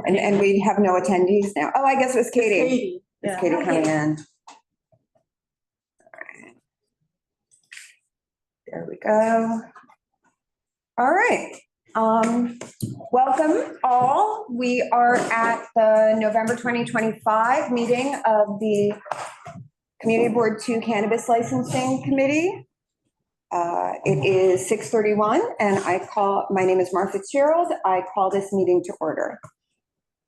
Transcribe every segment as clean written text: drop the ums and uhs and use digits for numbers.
And we have no attendees now. Oh, I guess it was Katie. It's Katie coming in. All right. There we go. All right. Welcome all. We are at the November 2025 meeting of the Community Board 2 Cannabis Licensing Committee. It is 6:31 and my name is Mar Fitzgerald. I call this meeting to order.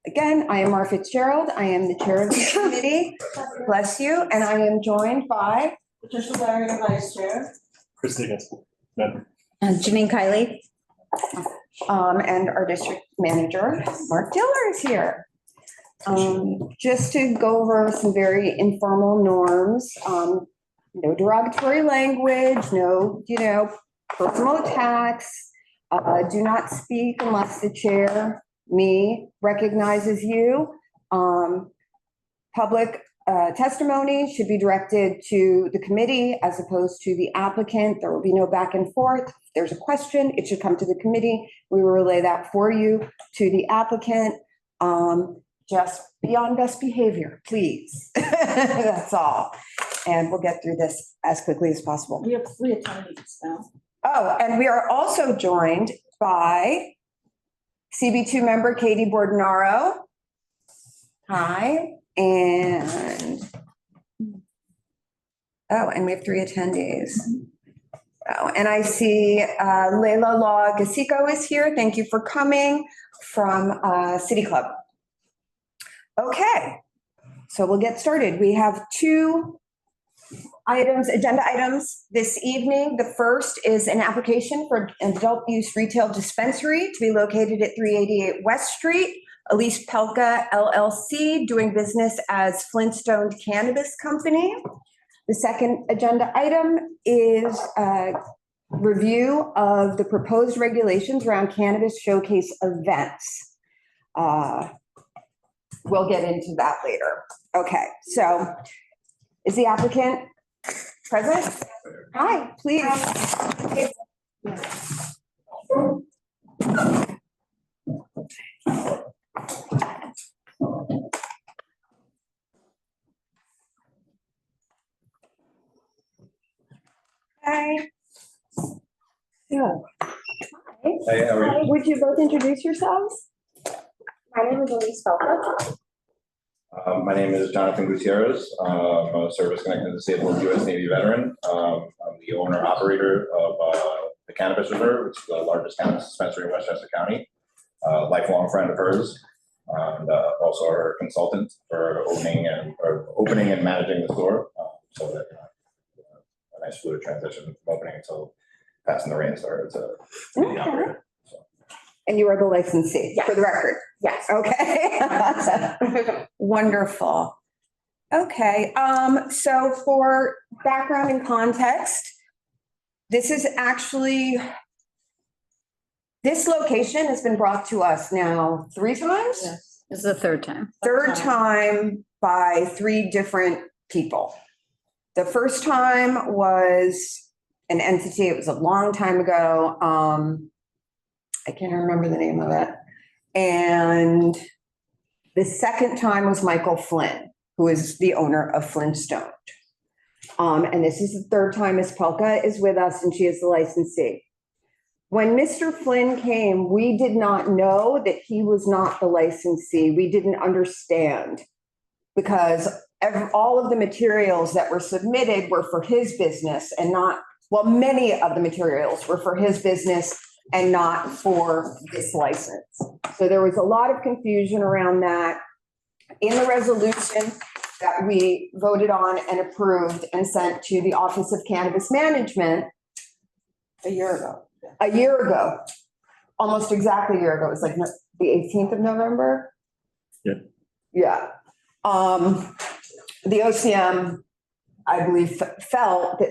Again, I am Mar Fitzgerald. I am the chair of the committee. Bless you. And I am joined by Patricia Larry, Vice Chair. Christina. Janine Kiley. and our district manager, Mark Diller, is here. Just to go over some very informal norms, no derogatory language, no, personal attacks. Do not speak unless the chair, me, recognizes you. Public testimony should be directed to the committee as opposed to the applicant. There will be no back and forth. If there's a question, it should come to the committee. We will relay that for you to the applicant. Just be on best behavior, please. That's all. And we'll get through this as quickly as possible. We have 3 attendees now. Oh, and we are also joined by CB2 member Katie Bordenaro. Hi. And we have 3 attendees. Oh, and I see Layla Law Gasico is here. Thank you for coming from City Club. Okay, so we'll get started. We have 2 agenda items this evening. The first is an application for an adult use retail dispensary to be located at 388 West Street. Elise Pelka LLC, doing business as Flintstone Cannabis Company. The second agenda item is a review of the proposed regulations around cannabis showcase events. We'll get into that later. Okay, so is the applicant present? Hi, please. Hi. So, Hey, how are you? would you both introduce yourselves? My name is Elise Felker. My name is Jonathan Gutierrez. I'm a service-connected disabled U.S. Navy veteran. I'm the owner-operator of the Cannabis Reserve, which is the largest cannabis dispensary in Westchester County. Lifelong friend of hers, and also her consultant for opening and managing the store. So that a nice fluid transition from opening until passing the reins to her to be the operator. And you are the licensee, Yes. for the record? Yes. Okay. Wonderful. Okay, so for background and context, this location has been brought to us now 3 times? Yes. This is the 3rd time. Third time by 3 different people. The first time was an entity, it was a long time ago. I can't remember the name of it. And the second time was Michael Flynn, who is the owner of Flintstone. And this is the 3rd time Ms. Pelka is with us and she is the licensee. When Mr. Flynn came, we did not know that he was not the licensee. We didn't understand because all of the materials that were submitted were for his business and not, well, many of the materials were for his business and not for this license. So there was a lot of confusion around that. In the resolution that we voted on and approved and sent to the Office of Cannabis Management a year ago, almost exactly a year ago, it was like the 18th of November. Yeah. Yeah. The OCM, I believe, felt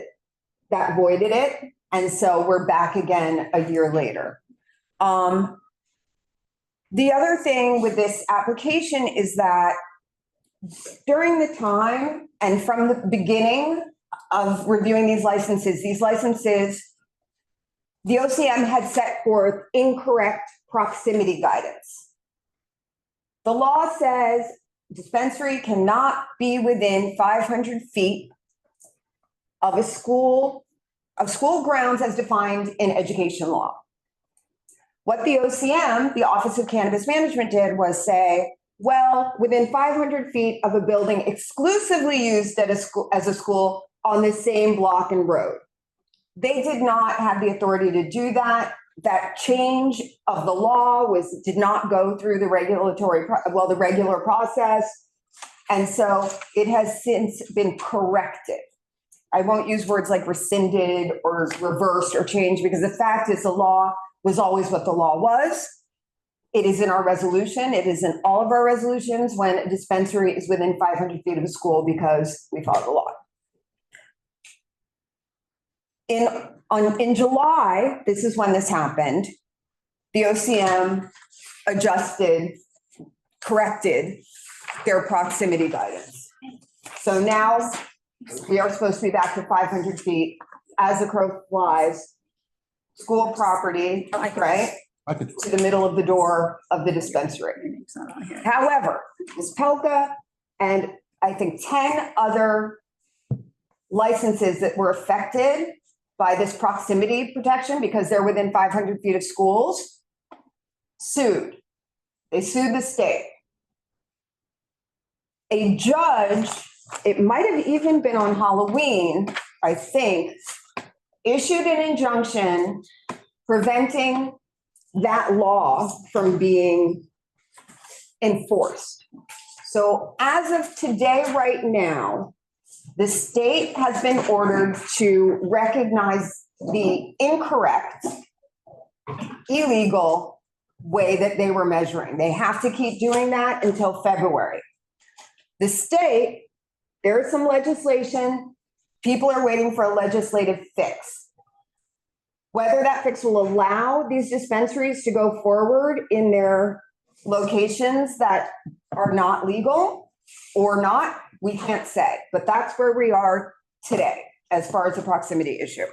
that voided it. And so we're back again a year later. The other thing with this application is that during the time and from the beginning of reviewing these licenses, the OCM had set forth incorrect proximity guidance. The law says dispensary cannot be within 500 feet of school grounds as defined in education law. What the OCM, the Office of Cannabis Management, did was say, well, within 500 feet of a building exclusively used at as a school on the same block and road. They did not have the authority to do that. That change of the law did not go through the the regular process. And so it has since been corrected. I won't use words like rescinded or reversed or changed, because the fact is the law was always what the law was. It is in our resolution. It is in all of our resolutions when a dispensary is within 500 feet of a school, because we follow the law. In July, this is when this happened, the OCM corrected their proximity guidance. So now we are supposed to be back to 500 feet as the crow flies, school property, right? To the middle of the door of the dispensary. However, Ms. Pelka and I think 10 other licenses that were affected by this proximity protection because they're within 500 feet of schools sued. They sued the state. A judge, it might have even been on Halloween, I think, issued an injunction preventing that law from being enforced. So as of today, right now, the state has been ordered to recognize the incorrect, illegal way that they were measuring. They have to keep doing that until February. The state, there is some legislation. People are waiting for a legislative fix. Whether that fix will allow these dispensaries to go forward in their locations that are not legal or not, we can't say, but that's where we are today as far as the proximity issue.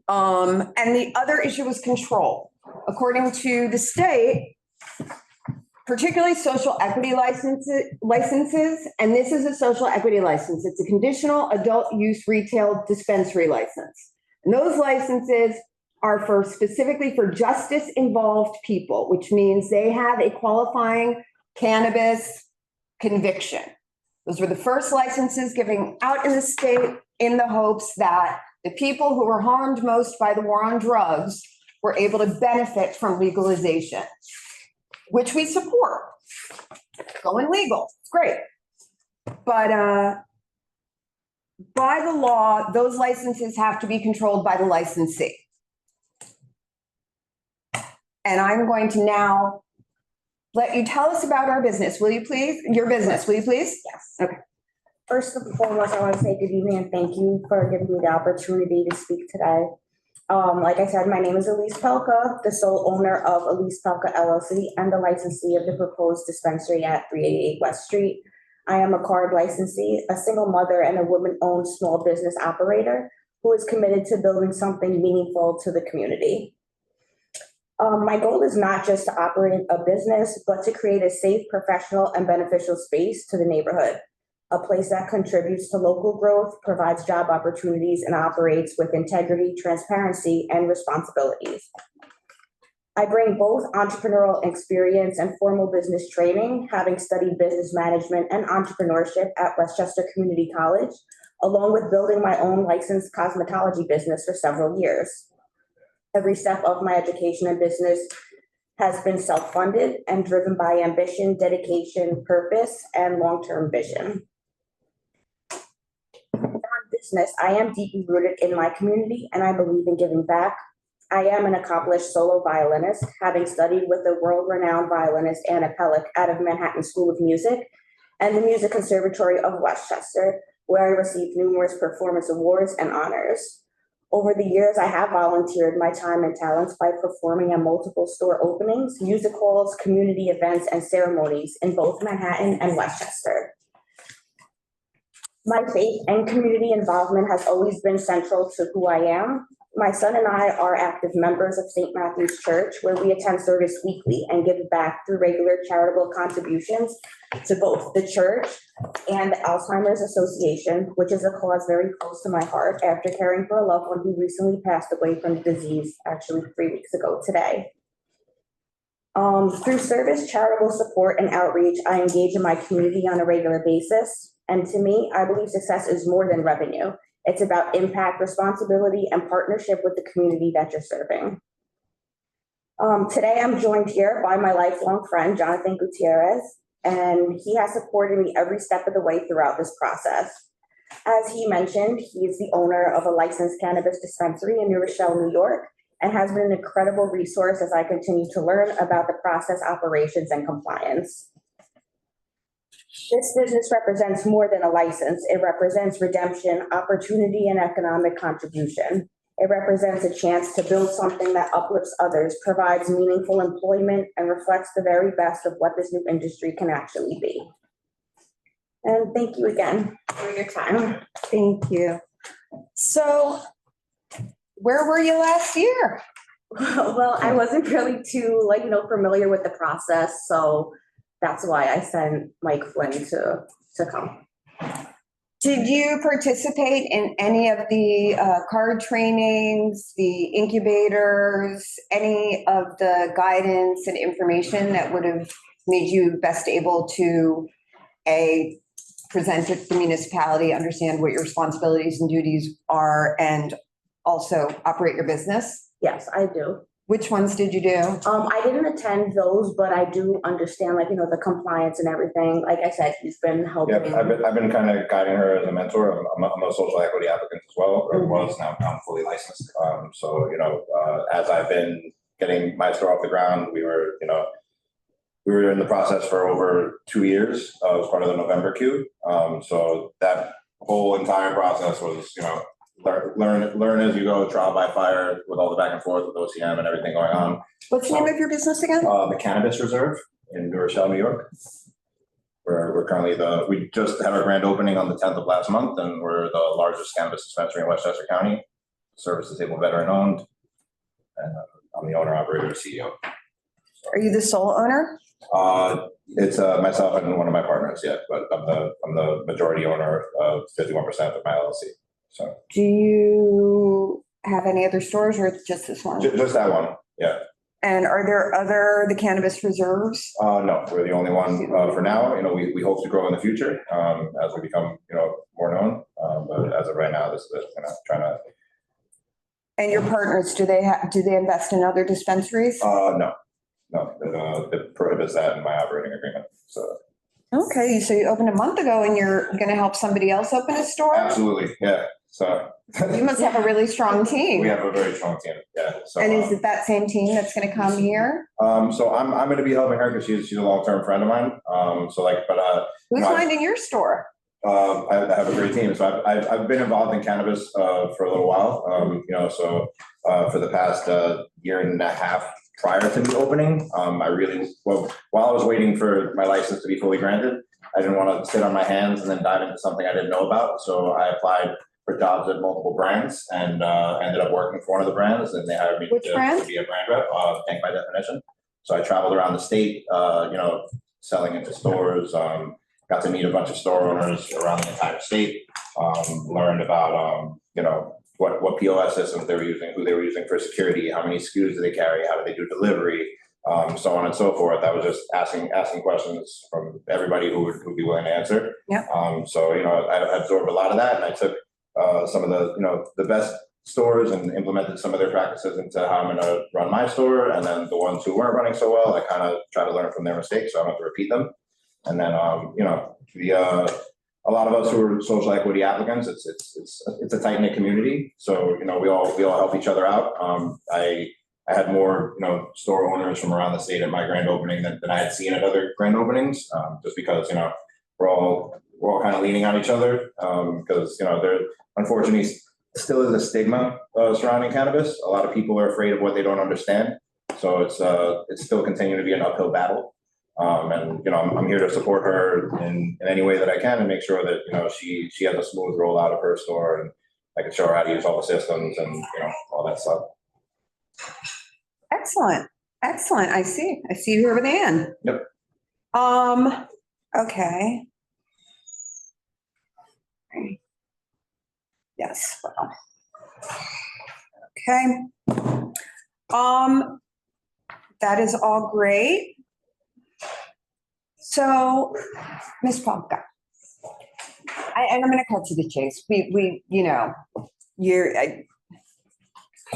And the other issue was control. According to the state, particularly social equity licenses, and this is a social equity license. It's a conditional adult use retail dispensary license. And those licenses are specifically for justice-involved people, which means they have a qualifying cannabis conviction. Those were the first licenses given out in the state in the hopes that the people who were harmed most by the war on drugs were able to benefit from legalization, which we support. Going legal, it's great. But by the law, those licenses have to be controlled by the licensee. And I'm going to now let you tell us about our business, will you please? Your business, will you please? Yes. Okay. First and foremost, I want to say good evening and thank you for giving me the opportunity to speak today. Like I said, my name is Elise Pelka, the sole owner of Elise Pelka LLC and the licensee of the proposed dispensary at 388 West Street. I am a card licensee, a single mother, and a woman-owned small business operator who is committed to building something meaningful to the community. My goal is not just to operate a business, but to create a safe, professional, and beneficial space to the neighborhood. A place that contributes to local growth, provides job opportunities, and operates with integrity, transparency, and responsibilities. I bring both entrepreneurial experience and formal business training, having studied business management and entrepreneurship at Westchester Community College, along with building my own licensed cosmetology business for several years. Every step of my education and business has been self-funded and driven by ambition, dedication, purpose, and long-term vision. On business, I am deeply rooted in my community and I believe in giving back. I am an accomplished solo violinist, having studied with the world-renowned violinist Anna Pellick out of Manhattan School of Music and the Music Conservatory of Westchester, where I received numerous performance awards and honors. Over the years, I have volunteered my time and talents by performing at multiple store openings, music halls, community events, and ceremonies in both Manhattan and Westchester. My faith and community involvement has always been central to who I am. My son and I are active members of St. Matthew's Church, where we attend service weekly and give back through regular charitable contributions to both the church and the Alzheimer's Association, which is a cause very close to my heart after caring for a loved one who recently passed away from the disease, actually 3 weeks ago today. Through service, charitable support, and outreach, I engage in my community on a regular basis. And to me, I believe success is more than revenue. It's about impact, responsibility, and partnership with the community that you're serving. Today, I'm joined here by my lifelong friend, Jonathan Gutierrez, and he has supported me every step of the way throughout this process. As he mentioned, he is the owner of a licensed cannabis dispensary in New Rochelle, New York, and has been an incredible resource as I continue to learn about the process, operations, and compliance. This business represents more than a license. It represents redemption, opportunity, and economic contribution. It represents a chance to build something that uplifts others, provides meaningful employment, and reflects the very best of what this new industry can actually be. And thank you again for your time. Thank you. So where were you last year? Well, I wasn't really too familiar with the process, so that's why I sent Mike Flynn to come. Did you participate in any of the card trainings, the incubators, any of the guidance and information that would have made you best able to present to the municipality, understand what your responsibilities and duties are, and also operate your business? Yes, I do. Which ones did you do? I didn't attend those, but I do understand, the compliance and everything. Like I said, he's been helping. Yeah, I've been kind of guiding her as a mentor. I'm a social equity applicant as well, or was. Now I'm fully licensed. So, as I've been getting my store off the ground, we were in the process for over 2 years as part of the November queue. So that whole entire process was, learn as you go, trial by fire with all the back and forth with OCM and everything going on. What's the name of your business again? The Cannabis Reserve in New Rochelle, New York. We're currently we just had our grand opening on the 10th of last month, and we're the largest cannabis dispensary in Westchester County. Service disabled veteran owned, and I'm the owner, operator, CEO. Are you the sole owner? It's myself and one of my partners, yeah, but I'm the majority owner of 51% of my LLC. So. Do you have any other stores, or it's just this one? Just that one, yeah. And are there the cannabis reserves? No, we're the only one for now. We hope to grow in the future as we become more known. But as of right now, this is trying to. And your partners, do they invest in other dispensaries? No, it prohibits that in my operating agreement. So. Okay, so you opened a month ago, and you're going to help somebody else open a store? Absolutely, yeah. So. You must have a really strong team. We have a very strong team, yeah. So, and is it that same team that's going to come here? So I'm going to be helping her because she's a long-term friend of mine. Who's minding your store? I have a great team. So I've been involved in cannabis for a little while. For the past year and a half prior to me opening, while I was waiting for my license to be fully granted, I didn't want to sit on my hands and then dive into something I didn't know about. So I applied for jobs at multiple brands and ended up working for one of the brands, and they hired me to be a brand rep, Tank by Definition. So I traveled around the state, selling into stores, got to meet a bunch of store owners around the entire state, learned about, what POS systems they were using, who they were using for security, how many SKUs do they carry, how do they do delivery, so on and so forth. I was just asking questions from everybody who would be willing to answer. Yeah. I absorbed a lot of that, and I took some of the best stores and implemented some of their practices into how I'm going to run my store. And then the ones who weren't running so well, I kind of try to learn from their mistakes, so I don't have to repeat them. And then, a lot of us who are social equity applicants, it's a tight knit community. So, we all help each other out. I had more, store owners from around the state at my grand opening than I had seen at other grand openings, just because, we're all kind of leaning on each other, because, there unfortunately still is a stigma surrounding cannabis. A lot of people are afraid of what they don't understand. So it's still continuing to be an uphill battle. I'm here to support her in any way that I can and make sure that, she has a smooth rollout of her store, and, I can show her how to use all the systems and, all that stuff. Excellent, excellent. I see you here with Ann. Yep. Okay. Yes, well. Okay. That is all great. So, Ms. Palka, and I'm gonna cut to the chase. We, you know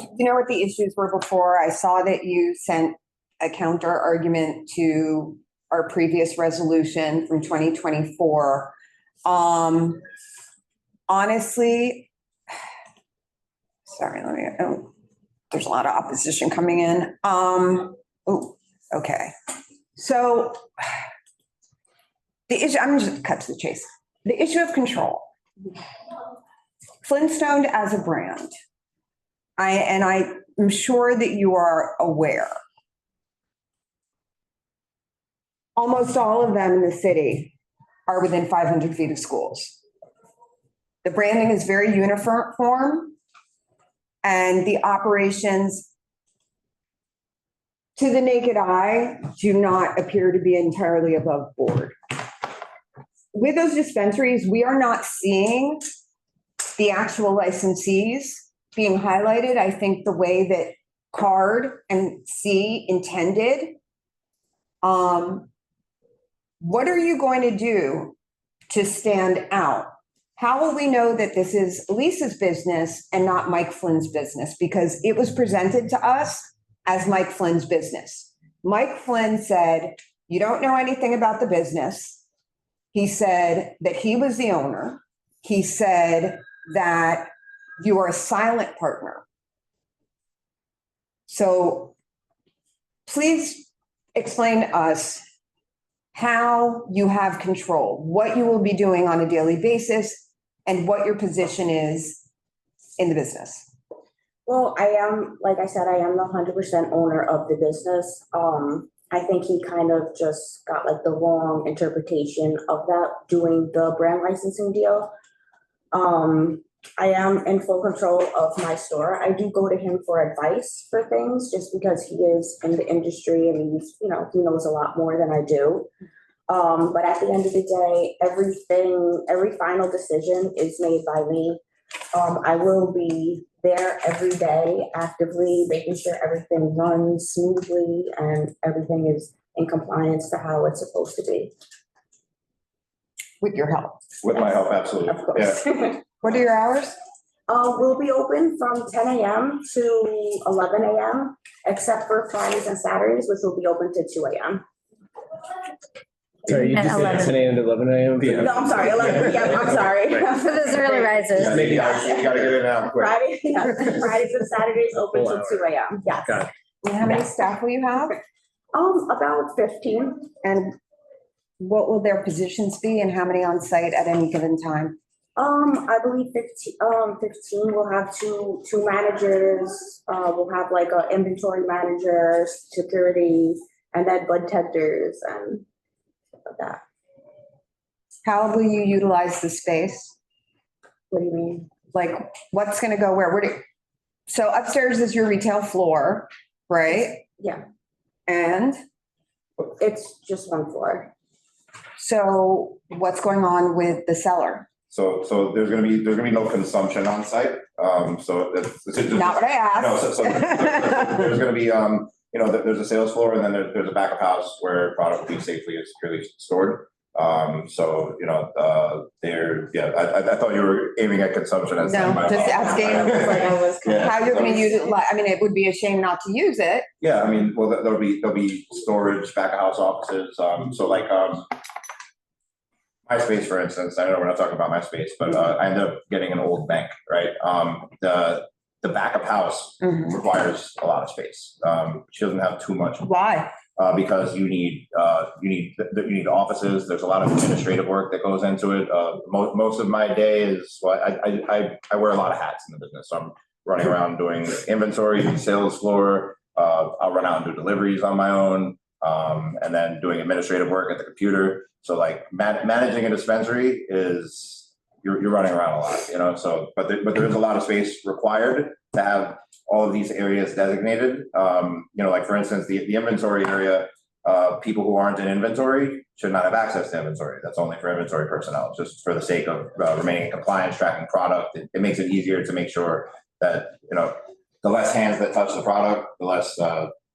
what the issues were before. I saw that you sent a counter argument to our previous resolution from 2024. Honestly, sorry, there's a lot of opposition coming in. Okay. So the issue, I'm just gonna cut to the chase. The issue of control. Flintstone as a brand. I am sure that you are aware. Almost all of them in the city are within 500 feet of schools. The branding is very uniform, and the operations, to the naked eye, do not appear to be entirely above board. With those dispensaries, we are not seeing the actual licensees being highlighted. I think the way that CARD and C intended. What are you going to do to stand out? How will we know that this is Lisa's business and not Mike Flynn's business? Because it was presented to us as Mike Flynn's business. Mike Flynn said, you don't know anything about the business. He said that he was the owner. He said that you are a silent partner. So please explain to us how you have control, what you will be doing on a daily basis, and what your position is in the business. Well, I am, like I said, I am the 100% owner of the business. I think he kind of just got like the wrong interpretation of that doing the brand licensing deal. I am in full control of my store. I do go to him for advice for things just because he is in the industry and he's, he knows a lot more than I do. But at the end of the day, every final decision is made by me. I will be there every day actively making sure everything runs smoothly and everything is in compliance to how it's supposed to be. With your help. With my help, absolutely. Of course. Yeah. What are your hours? We'll be open from 10 a.m. to 11 a.m., except for Fridays and Saturdays, which will be open to 2 a.m. Sorry, you At just said 11. 10 a.m. to 11 a.m.? Yeah. No, I'm sorry, 11 p.m., I'm sorry. For those early risers. Yeah, you gotta get it out quick. Fridays and Saturdays open Full till hour. 2 a.m., yes. Got it. And how many staff will you have? About 15. And what will their positions be and how many on site at any given time? I believe 15, we'll have two managers, we'll have like a inventory manager, security, and then bud tenders and stuff like that. How will you utilize the space? What do you mean? Like, what's gonna go where? So upstairs is your retail floor, right? Yeah, And it's just one floor. so what's going on with the cellar? So there's gonna be no consumption on site. So it's just. Not what I No, asked. so there's gonna be, there's a sales floor and then there's a back of house where product will be safely and securely stored. I thought you were aiming at consumption. As No, my just fault. asking Yeah. how you're gonna use it. I mean, it would be a shame not to use it. Yeah, I mean, well, there'll be storage, back of house offices, so like, my space, for instance, I know we're not talking about my space, but, I ended up getting an old bank, right? The back of house Mhm. requires a lot of space. She doesn't have too much, Why? because you need offices, there's a lot of administrative work that goes into it. Most of my day is, well, I wear a lot of hats in the business, so I'm running around doing inventory, sales floor, I'll run out and do deliveries on my own, and then doing administrative work at the computer. So like managing a dispensary is you're running around a lot, so, but there is a lot of space required to have all of these areas designated. Like for instance, the inventory area, people who aren't in inventory should not have access to inventory. That's only for inventory personnel, just for the sake of remaining in compliance, tracking product. It makes it easier to make sure that, the less hands that touch the product, the less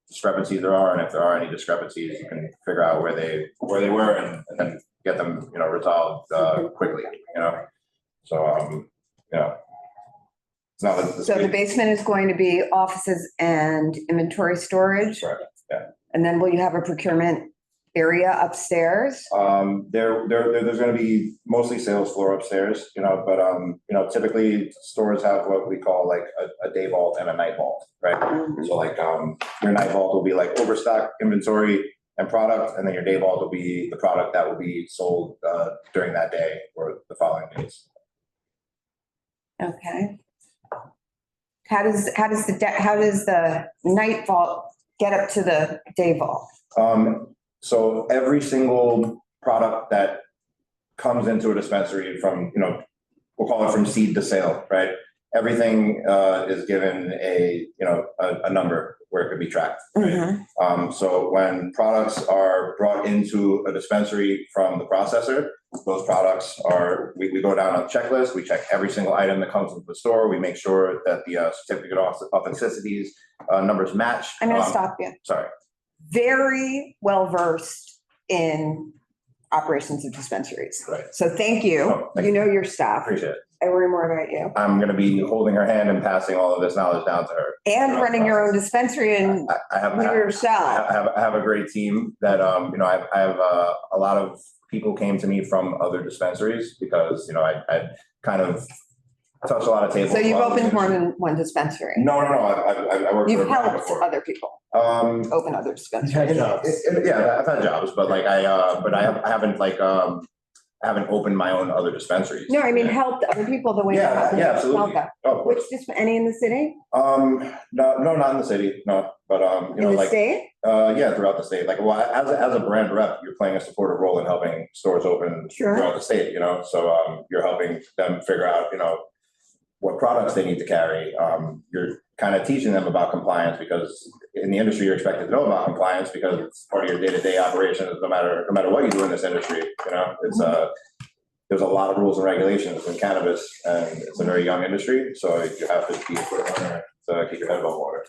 discrepancies there are. And if there are any discrepancies, you can figure out where they were and then get them, resolved quickly, So, it's not that So the basement is going to be offices and inventory storage? Right, yeah. And then will you have a procurement area upstairs? There's gonna be mostly sales floor upstairs, but, typically stores have what we call like a day vault and a night vault, right? So like, your night vault will be like overstock inventory and product, and then your day vault will be the product that will be sold, during that day or the following days. Okay. How does the night vault get up to the day vault? So every single product that comes into a dispensary from, we'll call it from seed to sale, right? Everything is given a number where it could be tracked. Right? So when products are brought into a dispensary from the processor, those products are, we go down on a checklist, we check every single item that comes into the store, we make sure that the certificate of authenticities numbers match. I'm gonna stop you. Sorry. Very well versed in operations of dispensaries. Right. So thank you. Oh, thank You you. know your stuff. Appreciate it. I worry more about you. I'm going to be holding her hand and passing all of this knowledge down to her. And running your own dispensary and I have yourself. I have a great team that, I have a lot of people came to me from other dispensaries because, I kind of touched a lot of tables. So you've opened more than one dispensary? No. I worked You've for a brand helped before. other people open other dispensaries? Yeah, I've had jobs, but like I haven't opened my own other dispensaries. No, I mean, helped other people the way. Yeah, you absolutely. helped. Oh, of course. Any in the city? No, not in the city, no, but, In the state? yeah, throughout the state. Like, well, as a brand rep, you're playing a supportive role in helping stores open Sure. throughout the state, so, you're helping them figure out, what products they need to carry. You're kind of teaching them about compliance because in the industry, you're expected to know about compliance because it's part of your day-to-day operations, no matter what you do in this industry, it's, there's a lot of rules and regulations in cannabis and it's a very young industry. So you have to be a quick learner to keep your head above water.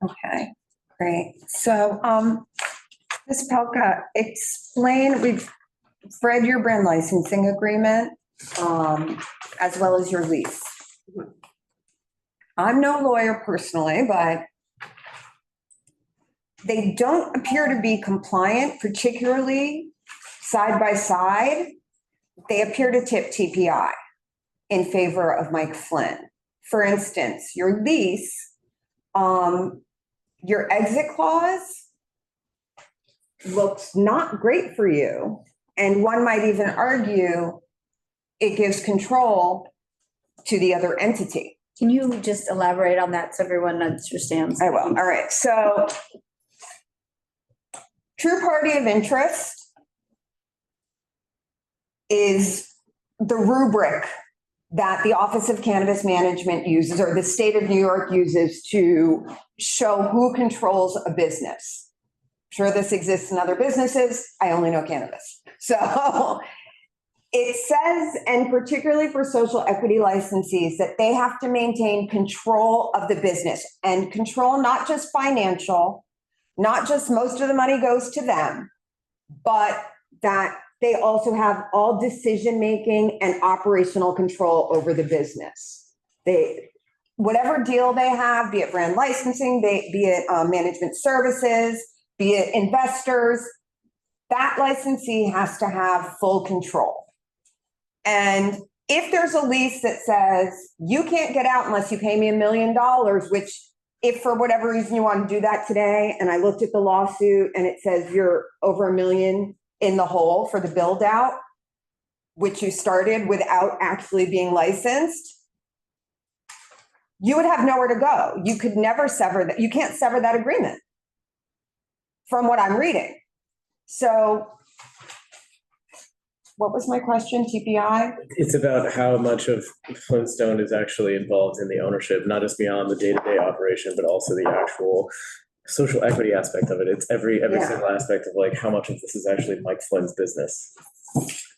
Okay, great. So, Ms. Pelka, we've read your brand licensing agreement, as well as your lease. I'm no lawyer personally, but they don't appear to be compliant, particularly side by side. They appear to tip TPI in favor of Mike Flynn. For instance, your lease, your exit clause looks not great for you. And one might even argue it gives control to the other entity. Can you just elaborate on that so everyone understands? I will. All right. So true party of interest is the rubric that the Office of Cannabis Management uses, or the state of New York uses, to show who controls a business. Sure, this exists in other businesses. I only know cannabis. So it says, and particularly for social equity licensees, that they have to maintain control of the business, and control not just financial, not just most of the money goes to them, but that they also have all decision-making and operational control over the business. Whatever deal they have, be it brand licensing, be it management services, be it investors, that licensee has to have full control. And if there's a lease that says you can't get out unless you pay me $1 million, which if for whatever reason you want to do that today, and I looked at the lawsuit and it says you're over $1 million in the hole for the build out, which you started without actually being licensed, you would have nowhere to go. You could never sever that. You can't sever that agreement from what I'm reading. So what was my question? TPI? It's about how much of Flintstone is actually involved in the ownership, not just beyond the day-to-day operation, but also the actual social equity aspect of it. It's every Yeah. single aspect of like how much of this is actually Mike Flynn's business.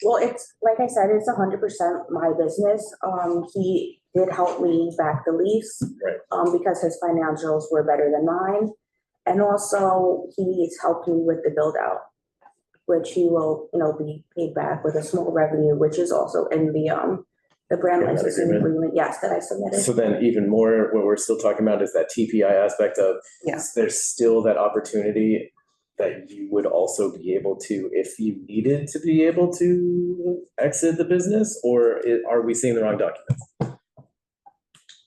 Well, it's, like I said, it's 100% my business. He did help me back the lease. Right. Because his financials were better than mine. And also he's helped me with the build out, which he will, be paid back with a small revenue, which is also in the brand Yeah, that licensing agreement. agreement, yes, that I submitted. So then even more, what we're still talking about is that TPI aspect of, Yeah. there's still that opportunity that you would also be able to, if you needed to be able to exit the business, or are we seeing the wrong documents?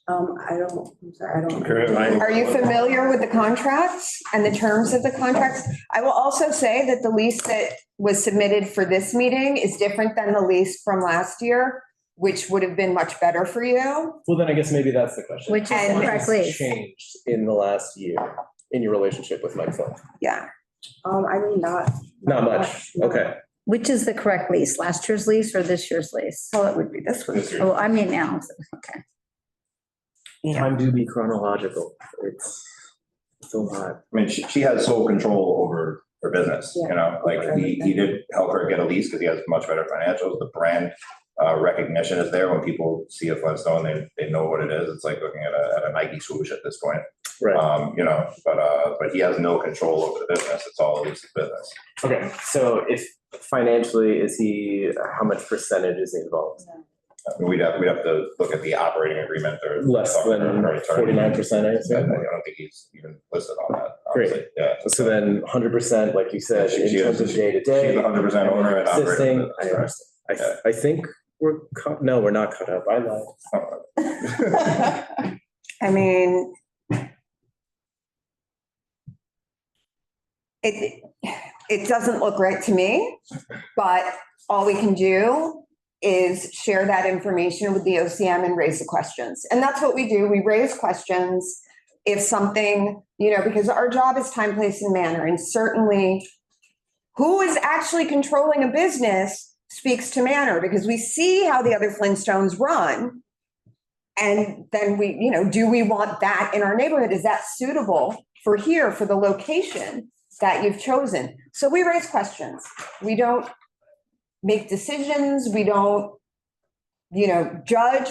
I'm sorry, I don't. Are you familiar with the contracts and the terms of the contracts? I will also say that the lease that was submitted for this meeting is different than the lease from last year, which would have been much better for you. Well, then I guess maybe that's the question. Which is And- What correct has lease. changed in the last year in your relationship with Mike Flynn? Yeah. I mean, not. Not much, no. okay. Which is the correct lease, last year's lease or this year's lease? So it would be this one. Oh, I mean now, okay. Yeah. Time to be chronological. It's a lot. I mean, she has sole control over her business, like he did help her get a lease because he has much better financials. The brand recognition is there. When people see a Flintstone, they know what it is. It's like looking at a Nike swoosh at this point. Right. But he has no control over the business. It's all Elise's business. Okay, so if financially, how much percentage is he involved? I mean, we'd have to look at the operating agreement or. Less than 49%, I I assume? don't think he's even listed on that. Great. Honestly. Yeah. So then 100%, like you said, She in is- terms of She's day-to-day. 100% owner and operator. Existing, I understand. Yeah. I think we're caught, no, we're not caught up. I lied. I mean, it doesn't look right to me, but all we can do is share that information with the OCM and raise the questions. And that's what we do. We raise questions if something, because our job is time, place, and manner. And certainly who is actually controlling a business speaks to manner, because we see how the other Flintstones run. And then do we want that in our neighborhood? Is that suitable for here, for the location that you've chosen? So we raise questions. We don't make decisions. We don't, judge.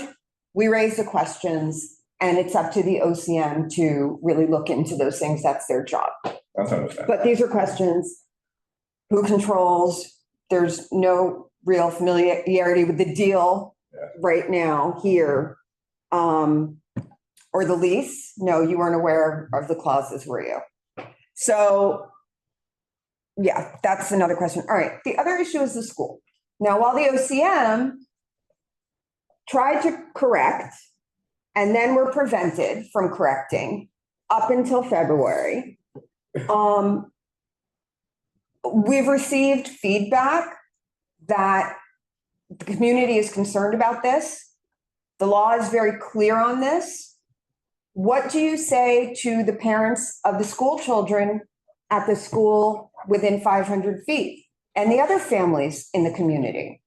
We raise the questions, and it's up to the OCM to really look into those things. That's their job. That's understandable. But these are questions: who controls? There's no real familiarity with the deal right now here. Or the lease. No, you weren't aware of the clauses, were you? So yeah, that's another question. All right. The other issue is the school. Now, while the OCM tried to correct and then were prevented from correcting up until February, we've received feedback that the community is concerned about this. The law is very clear on this. What do you say to the parents of the school children at the school within 500 feet and the other families in the community?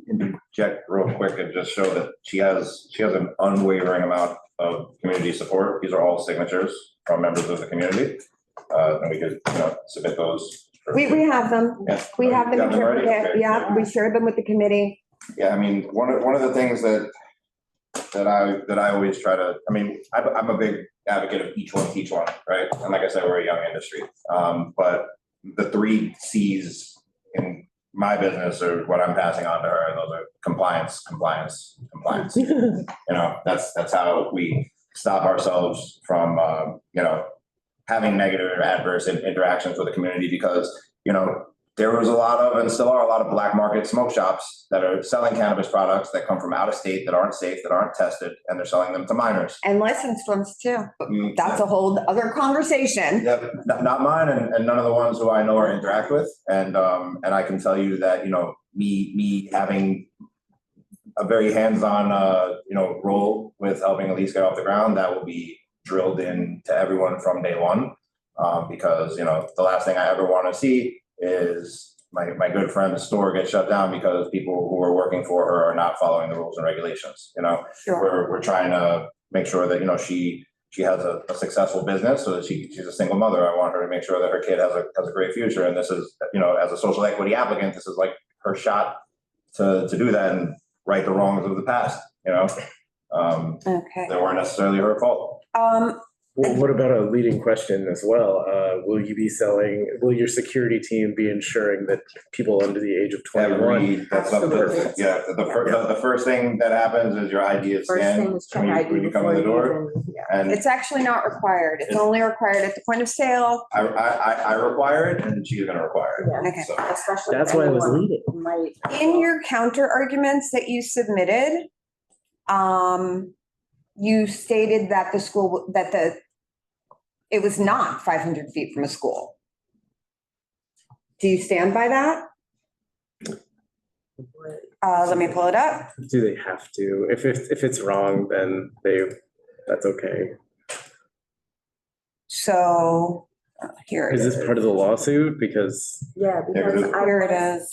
Interject real quick and just show that she has an unwavering amount of community support. These are all signatures from members of the community. And we could, submit those. We have them. Yeah. We have them You got them already? interpreted. Okay. Yeah, we shared them with the committee. Yeah, I mean, one of the things that I always try to, I'm a big advocate of each one teach one, right? And like I said, we're a young industry. But the 3 C's in my business are what I'm passing on to her, and those are compliance, compliance, compliance. That's how we stop ourselves from having negative or adverse interactions with the community, because there was a lot of, and still are a lot of, black market smoke shops that are selling cannabis products that come from out of state, that aren't safe, that aren't tested, and they're selling them to minors. And licensed ones too. That's a whole other conversation. Yeah, not mine, and none of the ones who I know or interact with. And I can tell you that, me having a very hands-on, role with helping Elise get off the ground, that will be drilled in to everyone from day one. Because, the last thing I ever want to see is my good friend's store gets shut down because people who are working for her are not following the rules and regulations, you know? Sure. We're trying to make sure that, you know, she has a successful business so that she's a single mother. I want her to make sure that her kid has a great future. And this is, you know, as a social equity applicant, this is like her shot to do that and right the wrongs of the past, you know? Okay. That weren't necessarily her fault. Well, what about a leading question as well? Will your security team be ensuring that people under the age of 21? The first thing that happens is your ID is First thing scanned is check when ID you come before in the you door. even, yeah. And It's actually not required. It's only required at the point of sale. I require it and she's gonna require it. Yeah. Okay. So, Especially. That's why I was anyone leading. Might. In your counter arguments that you submitted, you stated that it was not 500 feet from a school. Do you stand by that? Let me pull it up. Do they have to? If it's wrong, then that's okay. So here it Is is. this part of the lawsuit? Because Yeah, because because- I. Here it is.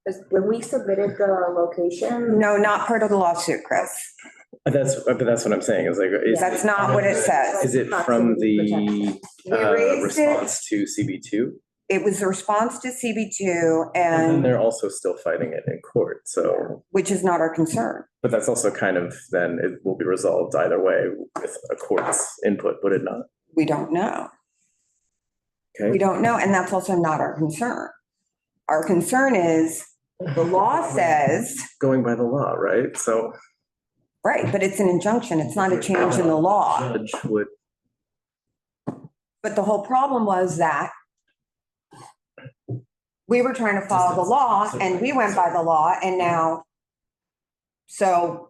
Because when we submitted the location. No, not part of the lawsuit, Chris. that's what I'm saying is like, That's not what it says. is it from the We raised it. response to CB2? It was a response to CB2 And then and they're also still fighting it in court. So, which is not our concern. but that's also kind of, then it will be resolved either way with a court's input, would it not? We don't know. We Okay. don't know, and that's also not our concern. Our concern is the law says, Going by the law, right? So right, but it's an injunction. It's not a change in the law. judge would, But the whole problem was that we were trying to follow the law and we went by the law and now, so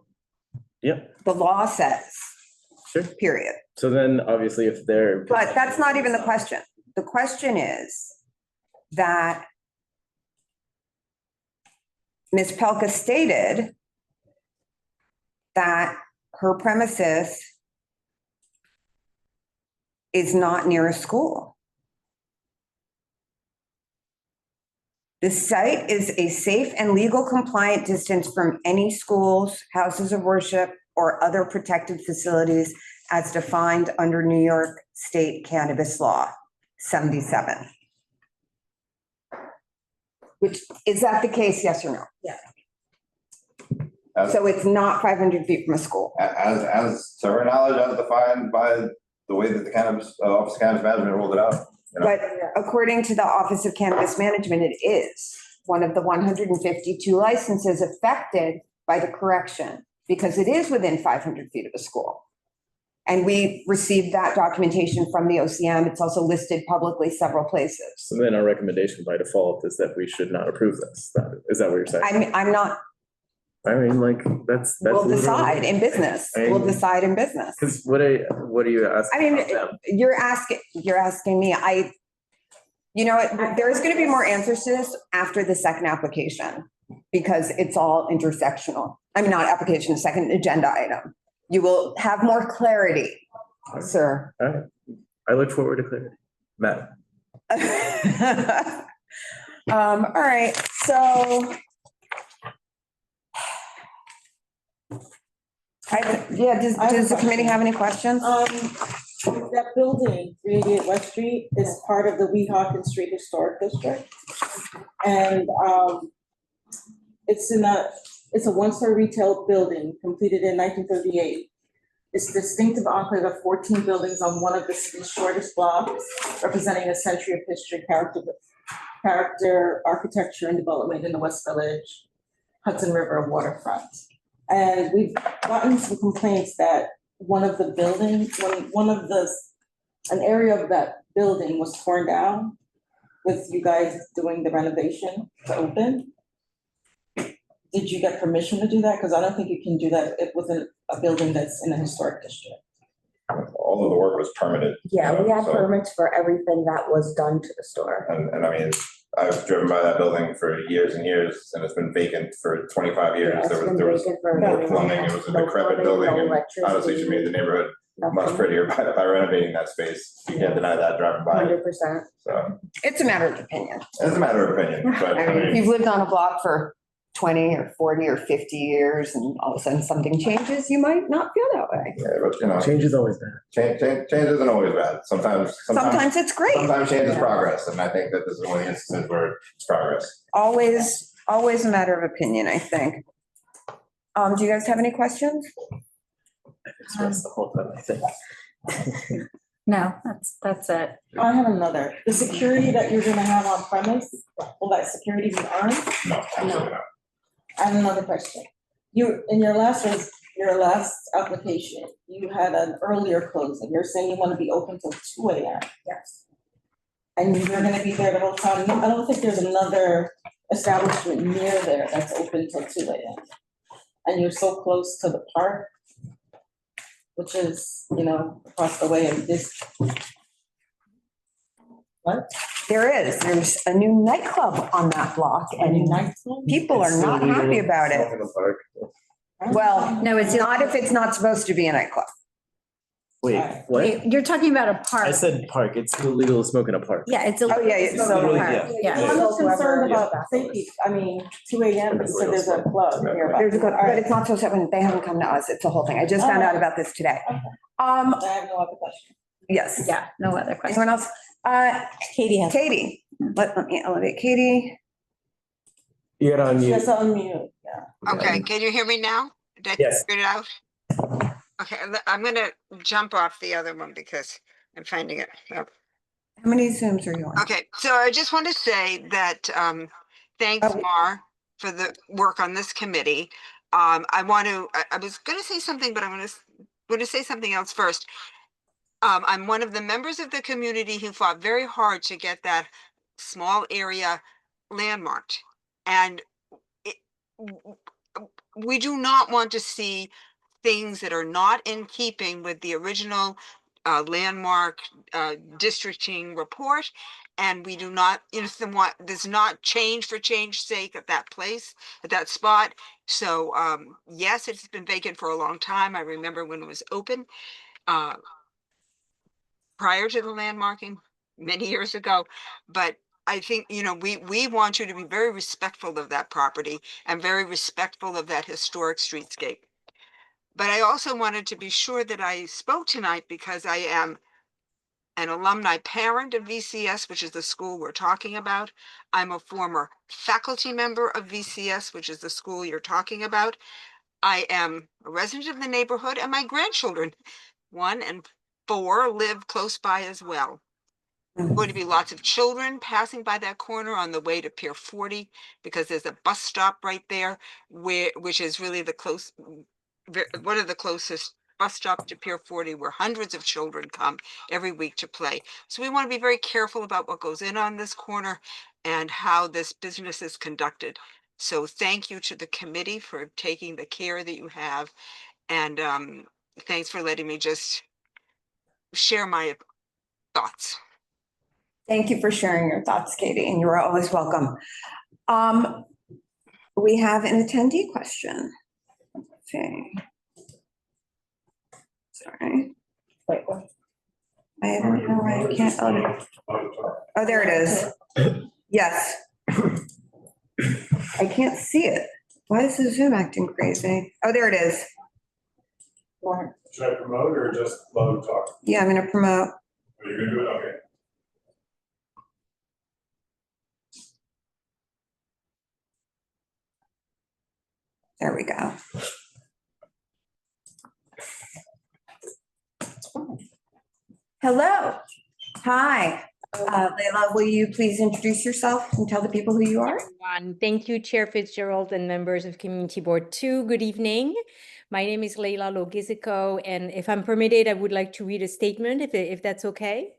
yep, the law says, sure. period. So then obviously if they're. But that's not even the question. The question is that Ms. Pelka stated that her premises is not near a school. The site is a safe and legal compliant distance from any schools, houses of worship, or other protected facilities as defined under New York State Cannabis Law 77. Which, is that the case, yes or no? As, So it's not 500 feet from a school. as to her knowledge, as defined by the way that the Office of Cannabis Management rolled it out. You know? But according to the Office of Cannabis Management, it is one of the 152 licenses affected by the correction because it is within 500 feet of a school. And we received that documentation from the OCM. It's also listed publicly several places. So then our recommendation by default is that we should not approve this. Is that what you're saying? I'm not, I mean, like, that's. we'll decide in business. We'll decide in business. Because what are you asking? I mean, about them? you're asking me, you know what, there's going to be more answers to this after the second application because it's all intersectional. I mean, not application, second agenda item. You will have more clarity, sir. All right. I look forward to clarity. Matt. All right, so. Does the committee have any questions? That building, 388 West Street, is part of the Weehawken Street Historic District. And it's a one-story retail building completed in 1938. It's a distinctive enclave of 14 buildings on one of the city's shortest blocks, representing a century of history, character, architecture, and development in the West Village, Hudson River waterfront. And we've gotten some complaints that an area of that building was torn down with you guys doing the renovation to open. Did you get permission to do that? Because I don't think you can do that within a building that's in a historic district. All of the work was permitted. Yeah, we had So- permits for everything that was done to the store. And I mean, I've driven by that building for years and years, and it's been vacant for 25 years. It's There been was vacant for a no very long plumbing, it time. was a No decrepit plumbing, building, no and honestly, she made the neighborhood much prettier by renovating that space. You can't deny that driving by it. 100%. So It's a matter of opinion. it's a matter of opinion, but I mean, if you've lived on a block for 20 or 40 or 50 years and all of a sudden something changes, you might not feel that way. yeah, but you know, Change is always bad. change isn't always bad. Sometimes Sometimes it's great. sometimes change is progress, and I think that this is one of the instances where it's progress. Always a matter of opinion, I think. Do you guys have any questions? Express the whole time, I think. No, that's it. I have another. The security that you're gonna have on premise, will that security be armed? No, absolutely not. I have another question. You, in your last application, you had an earlier closing. You're saying you want to be open till 2 AM. Yes. And you're gonna be there the whole time. I don't think there's another establishment near there that's open till 2 AM. And you're so close to the park, which is, across the way of this. What? There's a new nightclub on that block Any and night? people are not happy about it. Smoke in the park. Well, No, it's not if it's not supposed to be a nightclub. Wait, what? You're talking about a park. I said park. It's illegal to smoke in a park. Yeah, it's a. Oh, yeah, it's it's a so- park. Yeah. I'm just concerned Yeah. about safety. 2 AM, you said there's a club nearby. There's a good, but it's not supposed to happen. They haven't come to us. It's a whole thing. I just found out about this today. Okay. I Um, have no other question. yes. Yeah, no other question. Anyone else? Katie has. Katie, let me elevate Katie. You're on mute. Just unmute, yeah. Okay, can you hear me now? Did I Yes. figure it out? Okay, I'm gonna jump off the other one because I'm finding it. Yep. How many Zooms are you on? Okay, so I just want to say that thanks, Oh. Mar, for the work on this committee. I was gonna say something, but I'm gonna say something else first. I'm one of the members of the community who fought very hard to get that small area landmarked. And we do not want to see things that are not in keeping with the original landmark districting report. And we do not, there's not change for change's sake at that place, at that spot. So yes, it's been vacant for a long time. I remember when it was open prior to the landmarking many years ago. But I think, we want you to be very respectful of that property and very respectful of that historic streetscape. But I also wanted to be sure that I spoke tonight because I am an alumni parent of VCS, which is the school we're talking about. I'm a former faculty member of VCS, which is the school you're talking about. I am a resident of the neighborhood, and my grandchildren, 1 and 4, live close by as well. Going to be lots of children passing by that corner on the way to Pier 40 because there's a bus stop right there, which is really one of the closest bus stops to Pier 40, where hundreds of children come every week to play. So we want to be very careful about what goes in on this corner and how this business is conducted. So thank you to the committee for taking the care that you have, and thanks for letting me just share my thoughts. Thank you for sharing your thoughts, Katie, and you're always welcome. We have an attendee question. Okay. Sorry. Wait, what? I don't know why I can't. Oh, there it is. Yes. I can't see it. Why is the Zoom acting crazy? Oh, there it is. Should I promote or just low talk? Yeah, I'm going to promote. Are you gonna do it? Okay. There we go. Hello. Hi. Layla, will you please introduce yourself and tell the people who you are? Everyone. Thank you, Chair Fitzgerald and members of Community Board 2. Good evening. My name is Layla Logizico, and if I'm permitted, I would like to read a statement, if that's okay.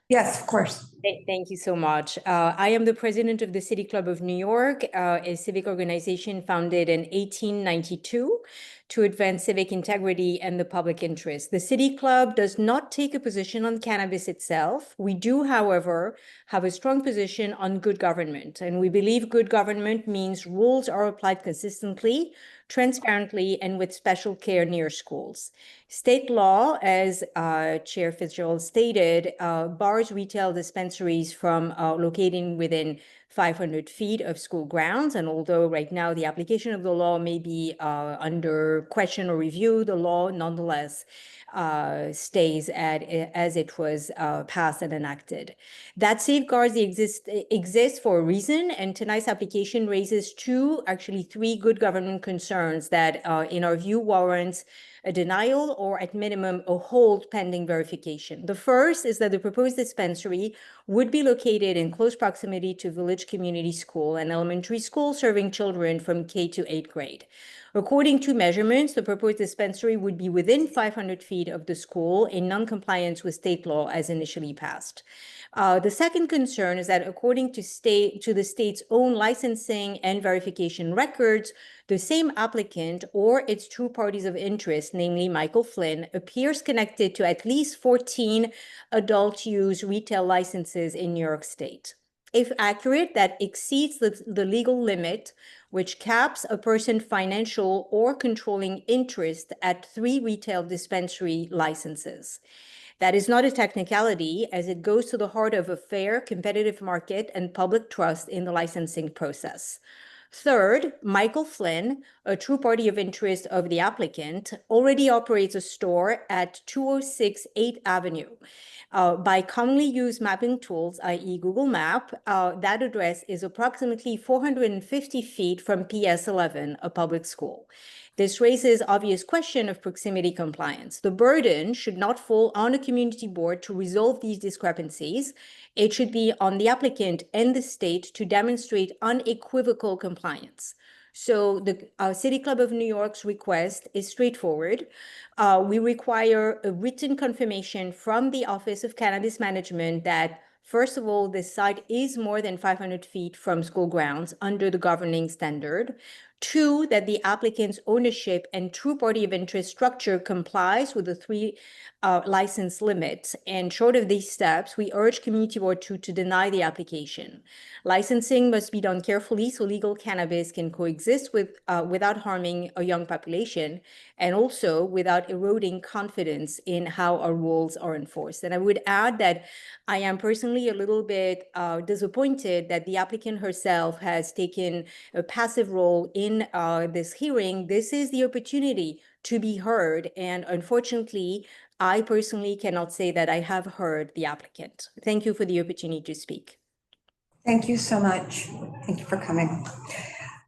Yes, of course. Thank you so much. I am the president of the City Club of New York, a civic organization founded in 1892 to advance civic integrity and the public interest. The City Club does not take a position on cannabis itself. We do, however, have a strong position on good government, and we believe good government means rules are applied consistently, transparently, and with special care near schools. State law, as Chair Fitzgerald stated, bars retail dispensaries from locating within 500 feet of school grounds. And although right now the application of the law may be under question or review, the law nonetheless stays as it was passed and enacted. That safeguards exist for a reason, and tonight's application raises actually three good government concerns that, in our view, warrants a denial or at minimum a hold pending verification. The first is that the proposed dispensary would be located in close proximity to Village Community School, an elementary school serving children from K to 8th grade. According to measurements, the proposed dispensary would be within 500 feet of the school in non-compliance with state law as initially passed. The second concern is that according to the state's own licensing and verification records, the same applicant or its two parties of interest, namely Michael Flynn, appears connected to at least 14 adult use retail licenses in New York State. If accurate, that exceeds the legal limit, which caps a person's financial or controlling interest at 3 retail dispensary licenses. That is not a technicality, as it goes to the heart of a fair, competitive market and public trust in the licensing process. Third, Michael Flynn, a true party of interest of the applicant, already operates a store at 206 8th Avenue. By commonly used mapping tools, i.e. Google Map, that address is approximately 450 feet from PS 11, a public school. This raises obvious question of proximity compliance. The burden should not fall on a community board to resolve these discrepancies. It should be on the applicant and the state to demonstrate unequivocal compliance. So the City Club of New York's request is straightforward. We require a written confirmation from the Office of Cannabis Management that, first of all, this site is more than 500 feet from school grounds under the governing standard. 2, that the applicant's ownership and true party of interest structure complies with the 3 license limits. And short of these steps, we urge Community Board 2 to deny the application. Licensing must be done carefully so legal cannabis can coexist without harming a young population, and also without eroding confidence in how our rules are enforced. And I would add that I am personally a little bit disappointed that the applicant herself has taken a passive role in this hearing. This is the opportunity to be heard, and unfortunately, I personally cannot say that I have heard the applicant. Thank you for the opportunity to speak. Thank you so much. Thank you for coming.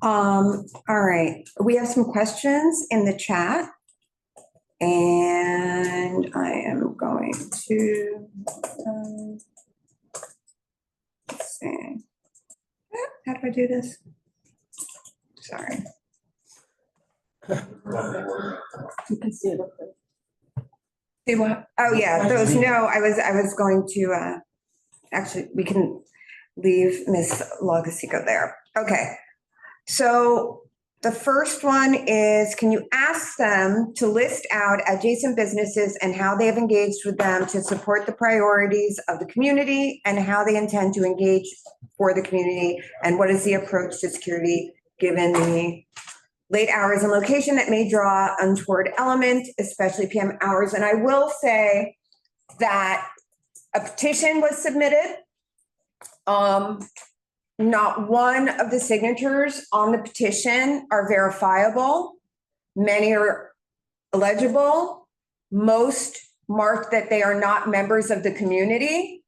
All right, we have some questions in the chat. And I am going to, let's see. How do I do this? Sorry. You can see it up there. See what? Oh, yeah, those, no, I was going to, actually, we can leave Ms. Lagosico there. Okay, so the first one is, can you ask them to list out adjacent businesses and how they have engaged with them to support the priorities of the community and how they intend to engage for the community? And what is the approach to security given the late hours and location that may draw untoward element, especially PM hours? And I will say that a petition was submitted. Not one of the signatures on the petition are verifiable. Many are illegible. Most mark that they are not members of the community.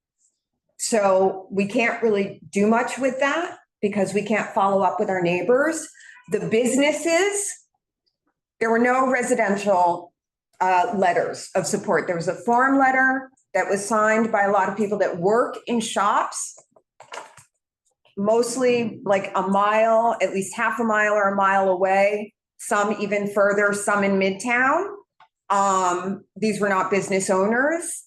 So we can't really do much with that because we can't follow up with our neighbors. The businesses, there were no residential letters of support. There was a form letter that was signed by a lot of people that work in shops, mostly like a mile, at least half a mile or a mile away, some even further, some in Midtown. These were not business owners.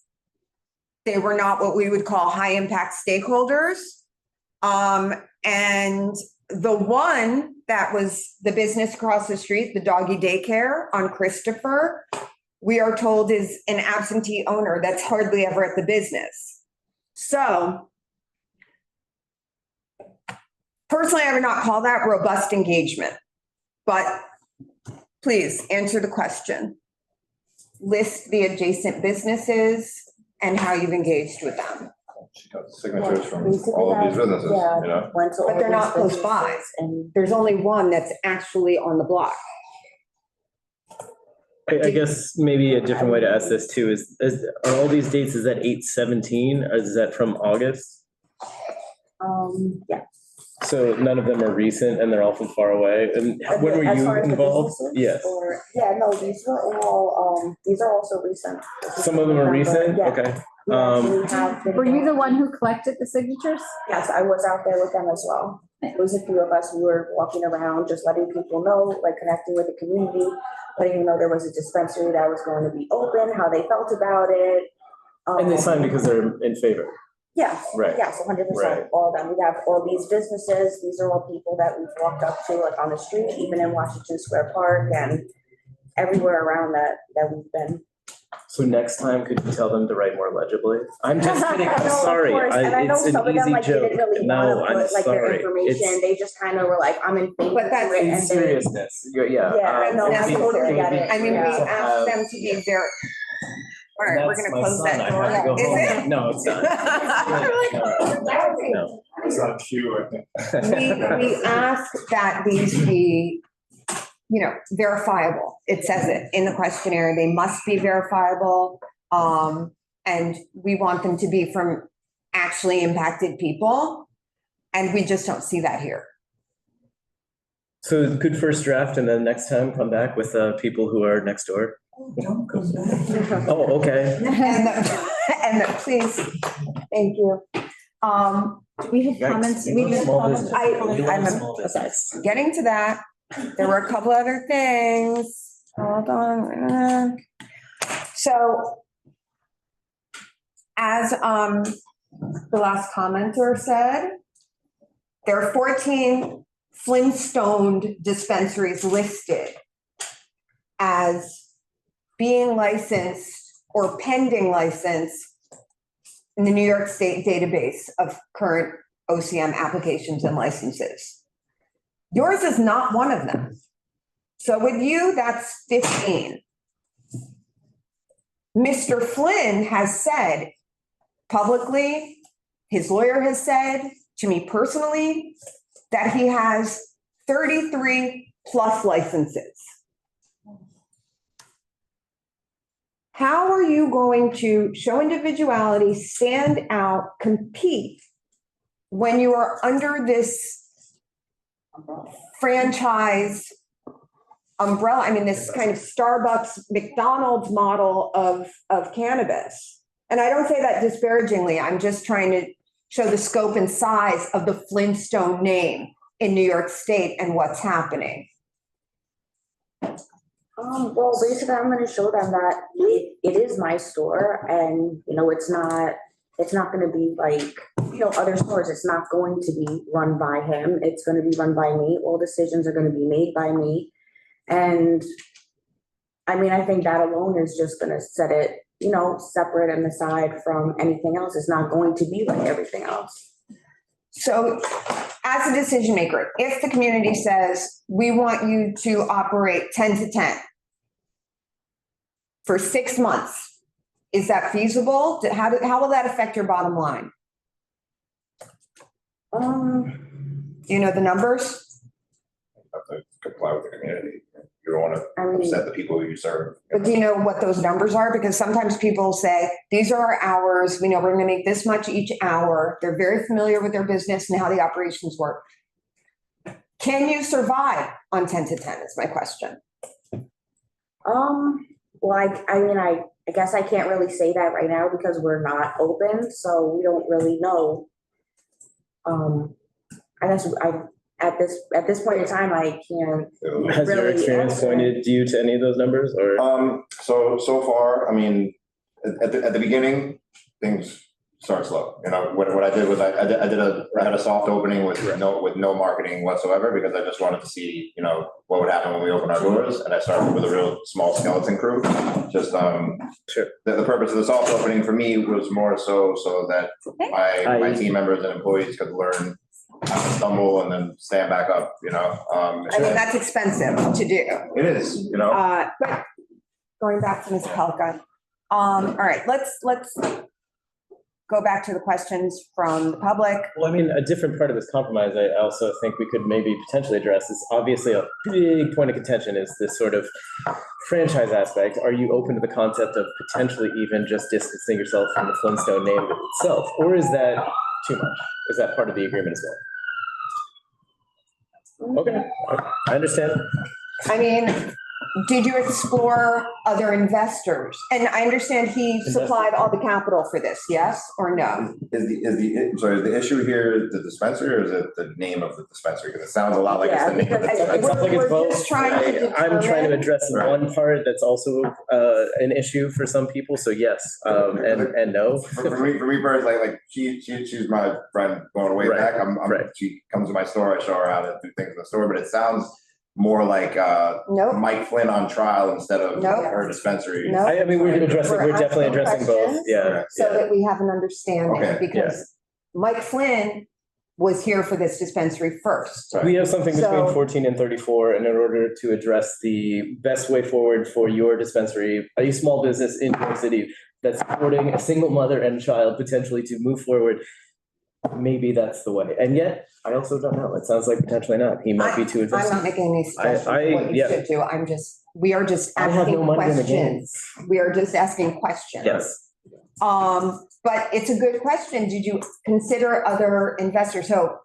They were not what we would call high impact stakeholders. And the one that was the business across the street, the doggy daycare on Christopher, we are told is an absentee owner that's hardly ever at the business. So personally, I would not call that robust engagement, but please answer the question. List the adjacent businesses and how you've engaged with them. She got signatures from Basically, all of these that- businesses, yeah, you know? went to all But they're these not close by. businesses And There's only one that's actually on the block. I guess maybe a different way to ask this too is are all these dates, is that 8/17, or is that from August? yeah. So none of them are recent and they're all from far away. And when were As you far as the involved? businesses, Yes. or- Yeah, no, these were all, these are also recent. Some of them are recent? Yeah. Okay. We actually have been- Were you the one who collected the signatures? Yes, I was out there with them as well. It was a few of us, we were walking around, just letting people know, like connecting with the community, letting them know there was a dispensary that was going to be open, how they felt about it. And they signed because they're in favor. Yes, Right. yes, 100%, Right. all of them. We have all these businesses, these are all people that we've walked up to, like on the street, even in Washington Square Park and everywhere around that we've been. So next time, could you tell them to write more legibly? I'm just kidding, I'm No, of sorry. course, and I know It's an some of them, easy like, they joke. didn't really No, wanna I'm put, like, their sorry. information, It's they just kind of were like, I'm in favor But of that's it, in and they. seriousness, yeah. Yeah, I know, I it'd be- totally it would get be it. I mean, we great to asked have- them to be very. All right, we're That's gonna my close son, that I door. have to go Is home. it? No, it's not. No. It's on cue, I think. We ask that these be, verifiable. It says it in the questionnaire. They must be verifiable. And we want them to be from actually impacted people. And we just don't see that here. So good first draft, and then next time come back with people who are next door. Oh, okay. Please, thank you. We had Yikes. comments. You We love had small comments. business. I- You love I'm a- small business. Getting to that, there were a couple other things. Hold on. So as the last commenter said, there are 14 Flintstone dispensaries listed as being licensed or pending license in the New York State database of current OCM applications and licenses. Yours is not one of them. So with you, that's 15. Mr. Flynn has said publicly, his lawyer has said to me personally, that he has 33 plus licenses. How are you going to show individuality, stand out, compete when you are under this franchise umbrella? I mean, this kind of Starbucks, McDonald's model of cannabis. And I don't say that disparagingly. I'm just trying to show the scope and size of the Flintstone name in New York State and what's happening. Well, basically, I'm gonna show them that it is my store, and, it's not gonna be like, other stores. It's not going to be run by him. It's gonna be run by me. All decisions are gonna be made by me. And I mean, I think that alone is just gonna set it, separate and aside from anything else. It's not going to be like everything else. So as a decision maker, if the community says, we want you to operate 10 to 10 for 6 months, is that feasible? How will that affect your bottom line? Do you know the numbers? Have to comply with the community. You don't want I to mean, upset the people you serve. But do you know what those numbers are? Because sometimes people say, these are our hours. We know we're going to make this much each hour. They're very familiar with their business and how the operations work. Can you survive on 10 to 10 is my question. Well, I mean, I guess I can't really say that right now because we're not open, so we don't really know. I guess at this point in time, I can't. Has your Really experience answer. pointed you to any of those numbers, or? So far, I mean, at the beginning, things start slow. You know, what I did was I had a soft opening with no marketing whatsoever, because I just wanted to see, you know, what would happen when we open our doors. And I started with a real small skeleton crew. Just, Sure. the purpose of the soft opening for me was more so that my team members and employees could learn how to stumble and then stand back up, you know? I mean, that's expensive to do. It is, you know? But going back to Ms. Pelka, all right, let's go back to the questions from the public. Well, I mean, a different part of this compromise, I also think we could maybe potentially address is obviously a big point of contention is this sort of franchise aspect. Are you open to the concept of potentially even just distancing yourself from the Flintstone name itself? Or is that too much? Is that part of the agreement as well? Okay, I understand. I mean, did you explore other investors? And I understand he supplied all the capital for this, yes or no? Is the issue here the dispensary, or is it the name of the dispensary? Because it sounds a lot like it's the name of the Yeah, dispensary. It sounds like it's We're both. just trying to I'm trying to determine- address one part that's also an issue for some people, so yes, and no. For me personally, like she's my friend going way Right, back. right. She comes to my store, I show her how to do things in the store, but it sounds more like Nope, Mike Flynn on trial instead of Nope. her dispensary. no. I mean, we're definitely asking addressing both, questions yeah. So yeah. that we have an understanding, Okay, because Mike Flynn was here for this dispensary first. Right. We have something between So- 14 and 34, and in order to address the best way forward for your dispensary, a small business in New York City that's supporting a single mother and child potentially to move forward, maybe that's the way. And yet, I also don't know. It sounds like potentially not. He might be too I'm aggressive. not making any suggestions I- of what you yeah. should do. We are just I have no asking money in the game. questions. We are just asking questions. Yes. But it's a good question. Did you consider other investors? So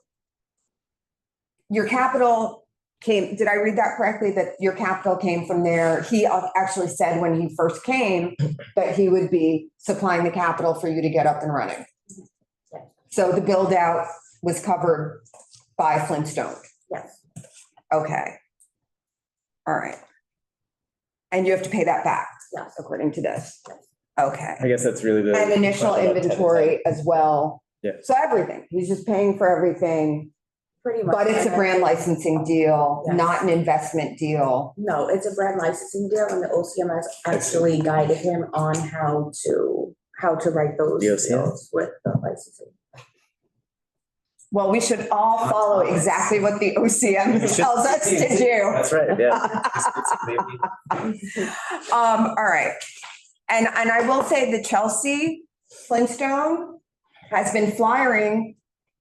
your capital came, did I read that correctly? That your capital came from there? He actually said when he first came that he would be supplying the capital for you to get up and running. So the build out was covered by Flintstone. Yes. Okay. All right. And you have to pay that back, Yes. according to this. Okay. I guess that's really the. And initial inventory as well. Yeah. So everything, he's just paying for everything, Pretty much. but it's a brand licensing deal, Yes. not an investment deal. No, it's a brand licensing deal, and the OCMS actually guided him on how to write those The OCM? deals with the licensing. Well, we should all follow exactly what the OCM tells us to do. That's right, yeah. All right. And I will say that Chelsea Flintstone has been flyering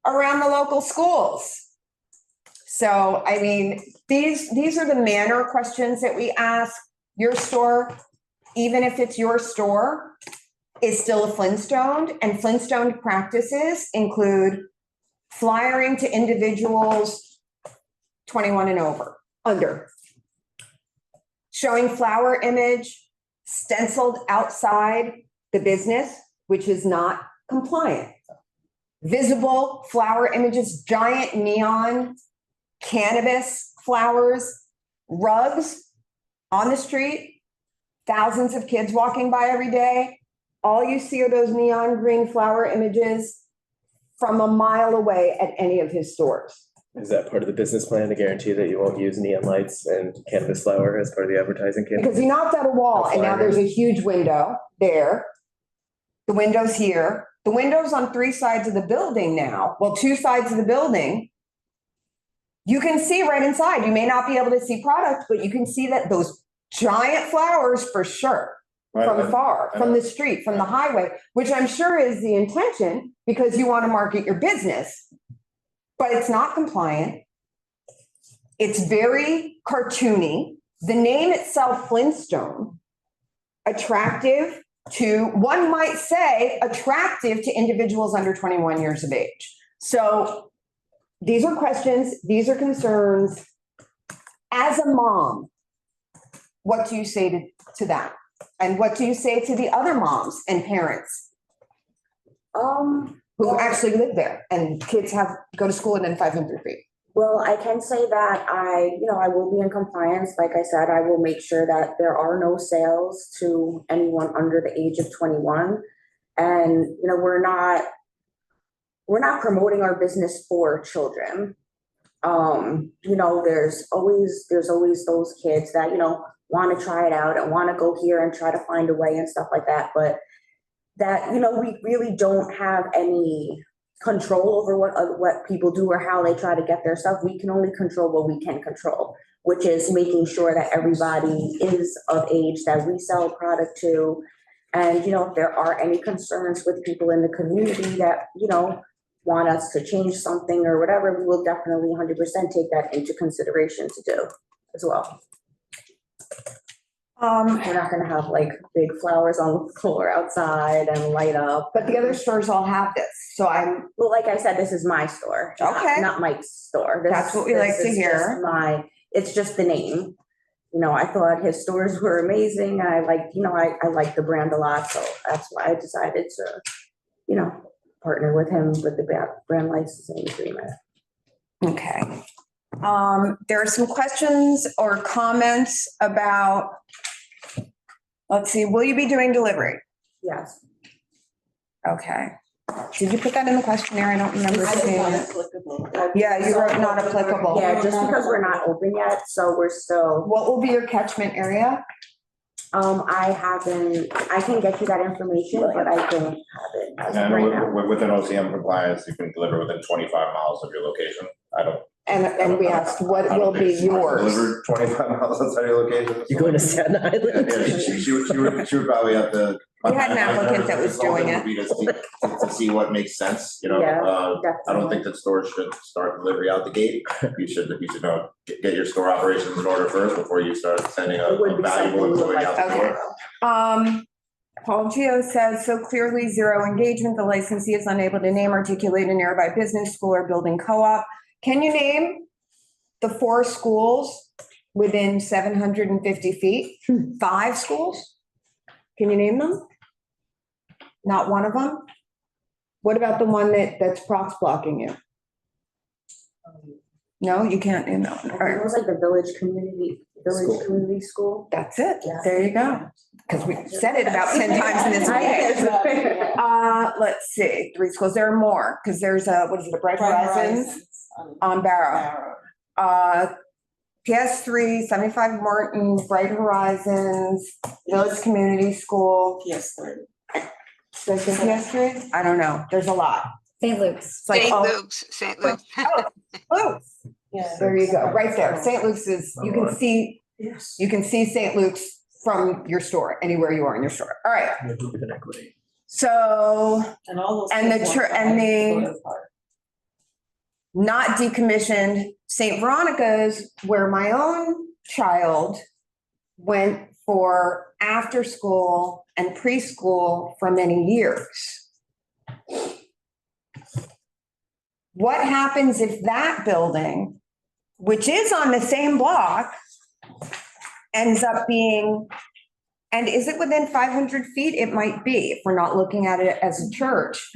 around the local schools. So, I mean, these are the manner questions that we ask. Your store, even if it's your store, is still a Flintstone, and Flintstone practices include flyering to individuals 21 and under, showing flower image stenciled outside the business, which is not compliant. Visible flower images, giant neon cannabis flowers, rugs on the street, thousands of kids walking by every day. All you see are those neon green flower images from a mile away at any of his stores. Is that part of the business plan to guarantee that you won't use neon lights and cannabis flower as part of the advertising campaign? Because he knocked out a wall and now there's a huge window there. The window's here. The window's on 3 sides of the building now. Well, 2 sides of the building. You can see right inside. You may not be able to see product, but you can see that those giant flowers for sure. From far, from the street, from the highway, which I'm sure is the intention because you want to market your business, but it's not compliant. It's very cartoony. The name itself, Flintstone, attractive to, one might say, attractive to individuals under 21 years of age. So these are questions, these are concerns. As a mom, what do you say to that? And what do you say to the other moms and parents who actually live there and kids go to school within 500 feet? Well, I can say that I will be in compliance. Like I said, I will make sure that there are no sales to anyone under the age of 21. And, you know, we're not promoting our business for children. You know, there's always those kids that, you know, want to try it out and want to go here and try to find a way and stuff like that. But that, you know, we really don't have any control over what people do or how they try to get their stuff. We can only control what we can control, which is making sure that everybody is of age that we sell product to. And, you know, if there are any concerns with people in the community that, you know, want us to change something or whatever, we will definitely 100% take that into consideration to do as well. We're not gonna have like big flowers on the floor outside and light up. But the other stores all have this, so I'm, Well, like I said, this is my store. Okay. Not Mike's store. That's what we like to hear. It's just the name. You know, I thought his stores were amazing. I like the brand a lot, so that's why I decided to, you know, partner with him with the brand licensing agreement. okay. There are some questions or comments about, let's see, will you be doing delivery? Yes. Okay. Did you put that in the questionnaire? I don't remember I think seeing not it. applicable. Yeah, you wrote not applicable. Yeah, just because we're not open yet, so we're still, What will be your catchment area? I can get you that information, but I don't have it as And of right now. within OCM compliance, you can deliver within 25 miles of your location. And we asked, what will be yours? Delivered 25 miles outside your location. You going to Staten Yeah, Island? she would probably have to. We had an applicant that was doing it. To see what makes sense, you know, Yeah, I don't think that stores should start delivery out the gate. You should know, get your store operations in order first before you start sending a It would be valuable something we would employee out like the to door. do. Paul Gio says, so clearly zero engagement. The licensee is unable to name, articulate a nearby business, school, or building co-op. Can you name the 4 schools within 750 feet? 5 schools? Can you name them? Not one of them? What about the one that's prox blocking you? No, you can't name that one. All It right, was like the community school. that's it. Yeah. There you go. Because we said it about 10 times in this meeting. Let's see, 3 schools. There are more, because there's what is it, a Bright Horizons on Barrow. PS3, 75 Martin, Bright Horizons, Village Community School. Yes, sir. Does it PS3? I don't know. There's a lot. St. Luke's. It's like, St. oh, Luke's, St. Luke's. oh, Yeah. there you go, right there. St. Luke's is, you can see St. Luke's from your store, anywhere you are in your store. All right. So And all those. And the kids chur- want to and the- go to the park. not decommissioned St. Veronica's, where my own child went for after school and preschool for many years. What happens if that building, which is on the same block, ends up being, and is it within 500 feet? It might be, if we're not looking at it as a church.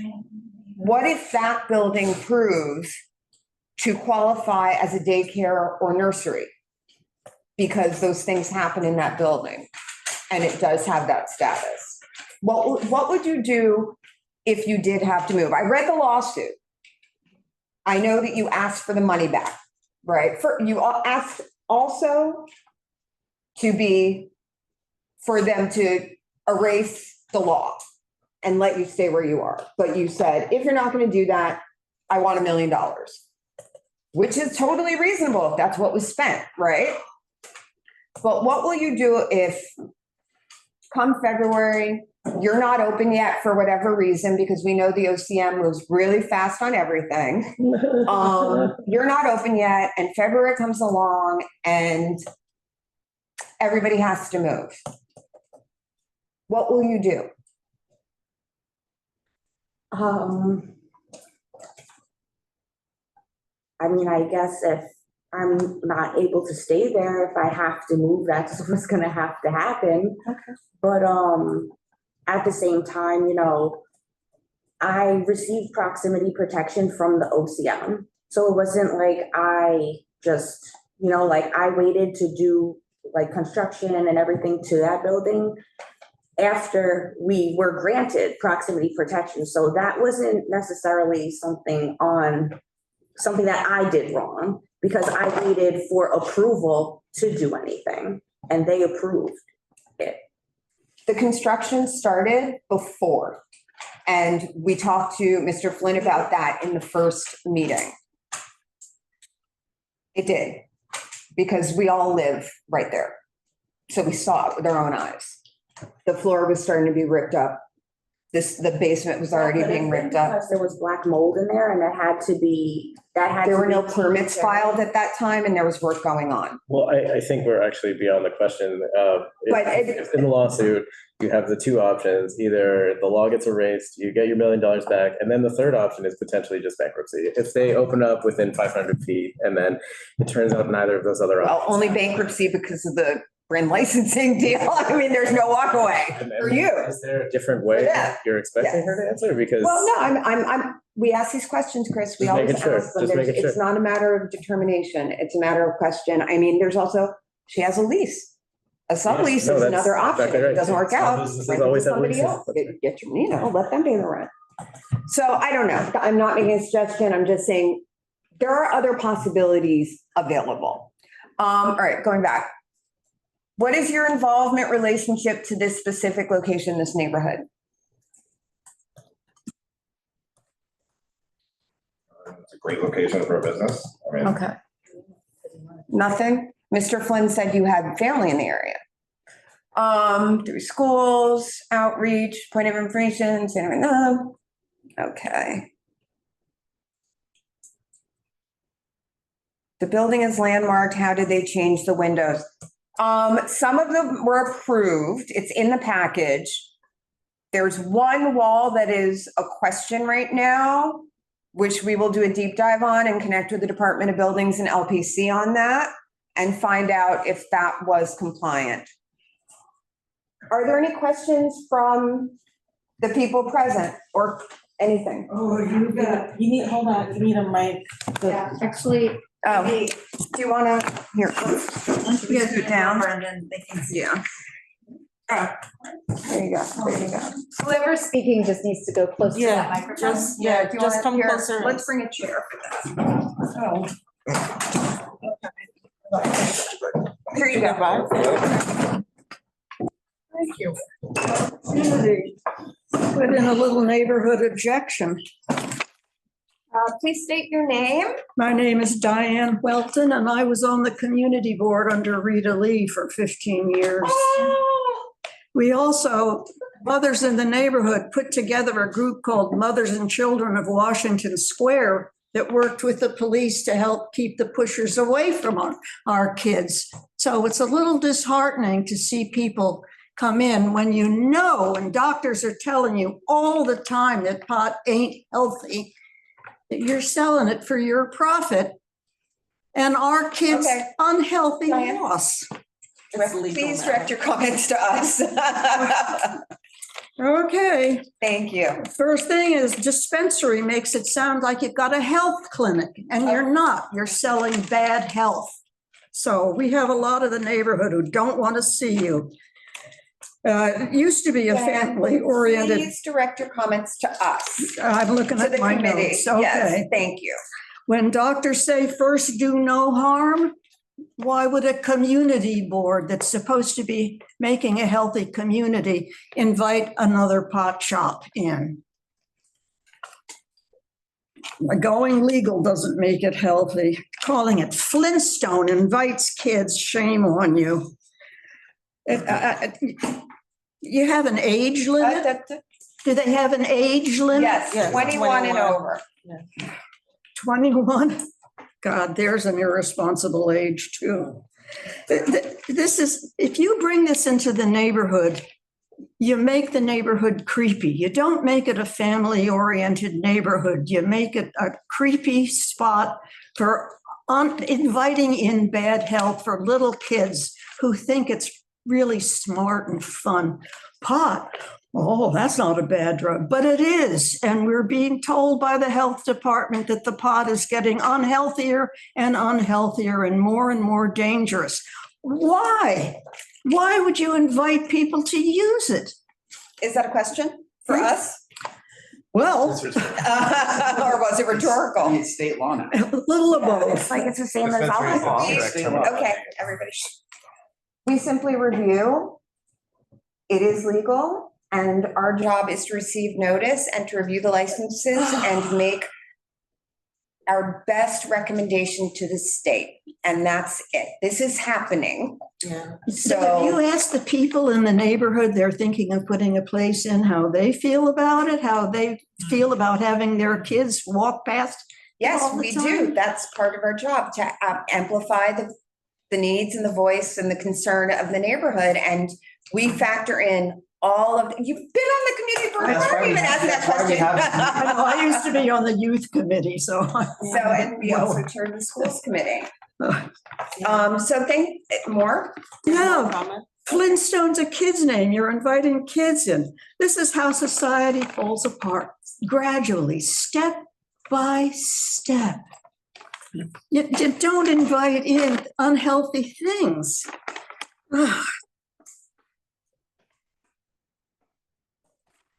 What if that building proves to qualify as a daycare or nursery? Because those things happen in that building, and it does have that status. What would you do if you did have to move? I read the lawsuit. I know that you asked for the money back, right? You asked also for them to erase the law and let you stay where you are. But you said, if you're not going to do that, I want $1 million, which is totally reasonable if that's what was spent, right? But what will you do if come February, you're not open yet for whatever reason, because we know the OCM moves really fast on everything. You're not open yet, and February comes along and everybody has to move. What will you do? I mean, I guess if I'm not able to stay there, if I have to move, that's what's gonna have to happen. Okay. But at the same time, you know, I received proximity protection from the OCM. So it wasn't like I just, you know, like I waited to do like construction and everything to that building. after we were granted proximity protection. So that wasn't necessarily something that I did wrong, because I waited for approval to do anything, and they approved it. The construction started before, and we talked to Mr. Flynn about that in the first meeting. It did, because we all live right there. So we saw it with our own eyes. The floor was starting to be ripped up. The basement was already being ripped up. Because there was black mold in there, and There were no permits filed at that time, and there was work going on. Well, I think we're actually beyond the question. But If in the lawsuit, you have the two options, either the law gets erased, you get your $1 million back, and then the third option is potentially just bankruptcy. If they open up within 500 feet, and then it turns out neither of those other Well, options. only bankruptcy because of the brand licensing deal. I mean, there's no walk away for you. Is there a different way Yeah. you're expecting her to answer? Because. Well, no, we ask these questions, Chris. We Just always making sure, ask them. just making It's sure. not a matter of determination. It's a matter of question. I mean, there's also, she has a lease. A sublease Yes, no, is that's another option. exactly If it right. doesn't work Small out, businesses rent it to always have somebody leases. else. Get your, let them pay the rent. So I don't know. I'm not making a suggestion. I'm just saying there are other possibilities available. All right, going back. What is your involvement relationship to this specific location, this neighborhood? It's a great location for a business. I mean, Okay. Nothing? Mr. Flynn said you had family in the area. Through schools, outreach, point of information, no. Okay. The building is landmarked. How did they change the windows? Some of them were approved. It's in the package. There's one wall that is a question right now, which we will do a deep dive on and connect with the Department of Buildings and LPC on that and find out if that was compliant. Are there any questions from the people present or anything? Oh, hold on, you need a mic. Actually, Oh, do you want to, here, let's sit down. Yeah. There you go. whoever's speaking just needs to go close to that Yeah, microphone. just, Do you just wanna- come here, closer. Let's bring a chair for that. Here you go. Thank you. Put in a little neighborhood objection. Please state your name. My name is Diane Welton, and I was on the community board under Rita Lee for 15 years. We also, Mothers in the Neighborhood, put together a group called Mothers and Children of Washington Square that worked with the police to help keep the pushers away from our kids. So it's a little disheartening to see people come in when you know, and doctors are telling you all the time that pot ain't healthy, that you're selling it for your profit, and our kids' Okay. unhealthy Diane. loss. It's legal Please now. direct your comments to us. Okay, Thank you. first thing is dispensary makes it sound like you've got a health clinic, and you're not. You're selling bad health. So we have a lot of the neighborhood who don't want to see you. It used to be a family-oriented, Please direct your comments to us, I'm looking to the at my committee. notes, Yes, okay. thank you. When doctors say first do no harm, why would a community board that's supposed to be making a healthy community invite another pot shop in? Going legal doesn't make it healthy. Calling it Flintstone invites kids, shame on you. You have an age limit? Do they have an age limit? Yes, Yes, 21 and 21. over. 21? God, there's an irresponsible age too. This is, if you bring this into the neighborhood, you make the neighborhood creepy. You don't make it a family-oriented neighborhood. You make it a creepy spot for inviting in bad health for little kids who think it's really smart and fun. Pot, oh, that's not a bad drug, but it is. And we're being told by the health department that the pot is getting unhealthier and more dangerous. Why? Why would you invite people to use it? Is that a question for us? Well, Or was it rhetorical? It's state law now. a little of both. It's like it's the same as Dispensary is alcohol. correct. State law. Okay, everybody. We simply review. It is legal, and our job is to receive notice and to review the licenses and make our best recommendation to the state. And that's it. This is happening. Yeah. So have you asked the people in the neighborhood they're thinking of putting a place in, how they feel about it, how they feel about having their kids walk past? Yes, all the we time? do. That's part of our job, to amplify the needs and the voice and the concern of the neighborhood. And we factor in all of, you've been on the community board, That's I don't why we- even ask that that's why we have- I know, I used to be on the youth committee, so. So, and we also chair the schools committee. So more? Yeah, Comment? Flintstone's a kid's name. You're inviting kids in. This is how society falls apart gradually, step by step. You don't invite in unhealthy things.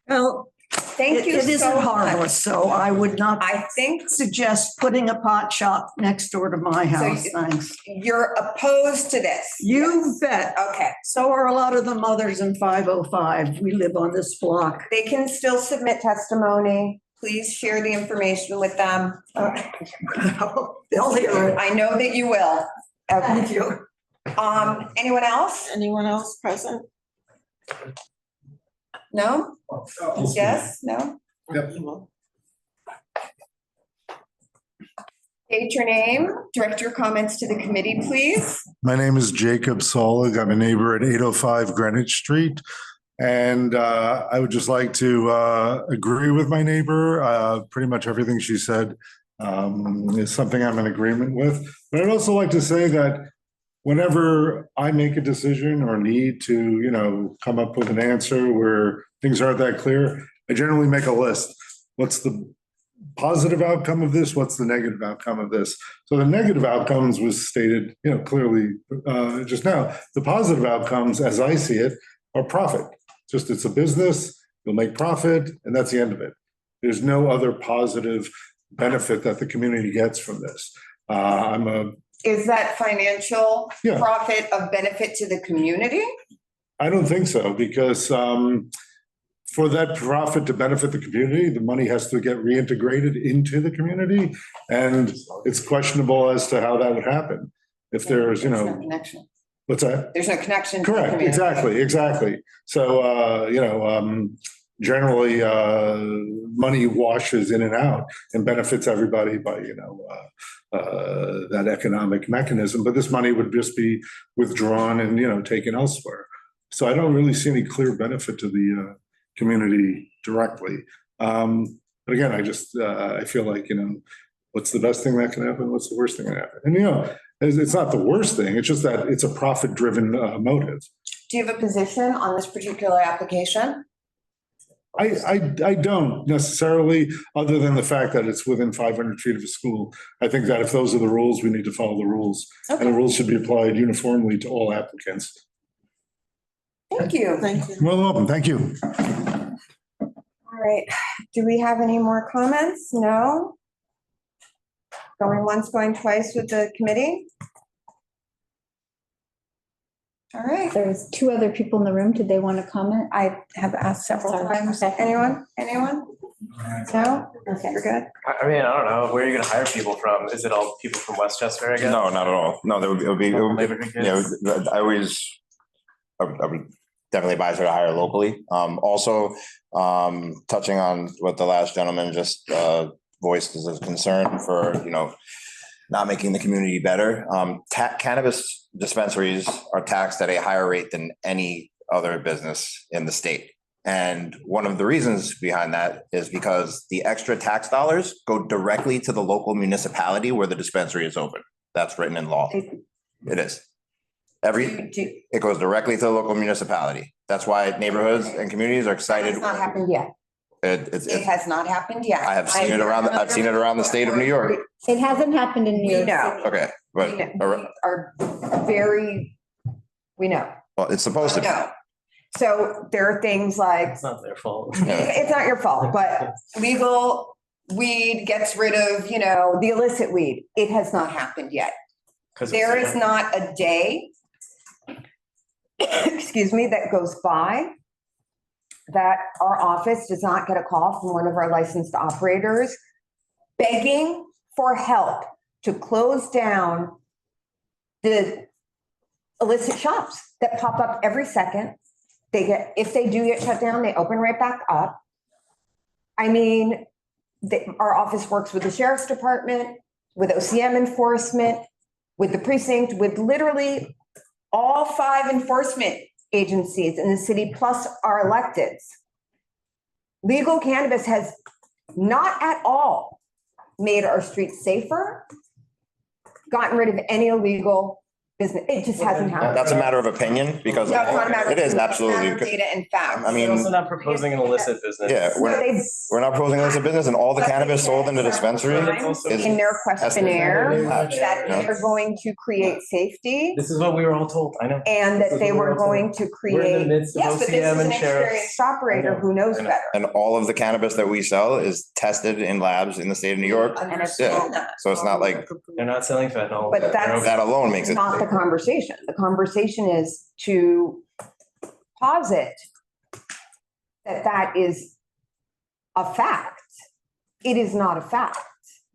Well, Thank you it isn't so much. harmless, so I would not I think suggest putting a pot shop next door to my house, you- thanks. you're opposed to this. You bet. Okay, So are a lot of the mothers in 505. We live on this block. they can still submit testimony. Please share the information with them. They'll hear it. I know that you will. Okay. Thank you. Anyone else? Anyone else present? No? Yes? No? State your name, direct your comments to the committee, please. My name is Jacob Solig. I'm a neighbor at 805 Greenwich Street. And I would just like to agree with my neighbor. Pretty much everything she said is something I'm in agreement with. But I'd also like to say that whenever I make a decision or need to, come up with an answer where things aren't that clear, I generally make a list. What's the positive outcome of this? What's the negative outcome of this? So the negative outcomes was stated, clearly just now. The positive outcomes, as I see it, are profit. Just it's a business, you'll make profit, and that's the end of it. There's no other positive benefit that the community gets from this. Is that financial Yeah. profit of benefit to the community? I don't think so, because for that profit to benefit the community, the money has to get reintegrated into the community. And it's questionable as to how that would happen. If there's, There's no connection. what's that? There's no connection. to the Correct, community. exactly. So, generally, money washes in and out and benefits everybody by, that economic mechanism. But this money would just be withdrawn and, taken elsewhere. So I don't really see any clear benefit to the community directly. But again, I feel like, what's the best thing that can happen? What's the worst thing that can happen? And, it's not the worst thing. It's just that it's a profit-driven motive. Do you have a position on this particular application? I don't necessarily, other than the fact that it's within 500 feet of a school. I think that if those are the rules, we need to follow the rules. And the rules should be applied uniformly to all applicants. Thank you. Thank you. Well, welcome. Thank you. All right. Do we have any more comments? No? Going once, going twice with the committee? All right. There's two other people in the room. Did they want to comment? I have asked several Sorry. times. Okay. Anyone? No? Okay, we're good. I mean, I don't know. Where are you going to hire people from? Is it all people from Westchester, I guess? No, not at all. No, it would be, Neighborhood kids? I would definitely advise her to hire locally. Also, touching on what the last gentleman just voiced as a concern for, not making the community better. Cannabis dispensaries are taxed at a higher rate than any other business in the state. And one of the reasons behind that is because the extra tax dollars go directly to the local municipality where the dispensary is open. That's written in law. It is. It goes directly to the local municipality. That's why neighborhoods and communities are excited. It's not happened yet. It has not happened yet. I have seen it around, I've seen it around the state of New York. It hasn't happened in New We York know. City. Okay, but We are we know. Well, it's supposed to be. No. So there are things like, It's not their fault. it's not your fault, but legal weed gets rid of, the illicit weed. It has not happened yet. There is not a day, excuse me, that goes by that our office does not get a call from one of our licensed operators begging for help to close down the illicit shops that pop up every second. If they do get shut down, they open right back up. I mean, our office works with the sheriff's department, with OCM enforcement, with the precinct, with literally all 5 enforcement agencies in the city, plus our electeds. Legal cannabis has not at all made our streets safer, gotten rid of any illegal business. It just hasn't happened. That's a matter of opinion because No, it's not a matter of it is opinion, it's a matter of absolutely. data and facts. I We're mean, also not proposing an illicit business. yeah, we're not proposing this as a business and all the cannabis sold in the dispensary is. In their questionnaire, Has to be that labs, they were going to create safety This is what we were all told, I know. and that they were going to We're in the create. midst of Yes, but this OCM is an and sheriffs. experienced operator who knows I know. better. And all of the cannabis that we sell is tested in labs in the state of New York. Understand that. So it's not like They're not selling fentanyl. But that's that alone makes it. not the conversation. The conversation is to posit that is a fact. It is not a fact.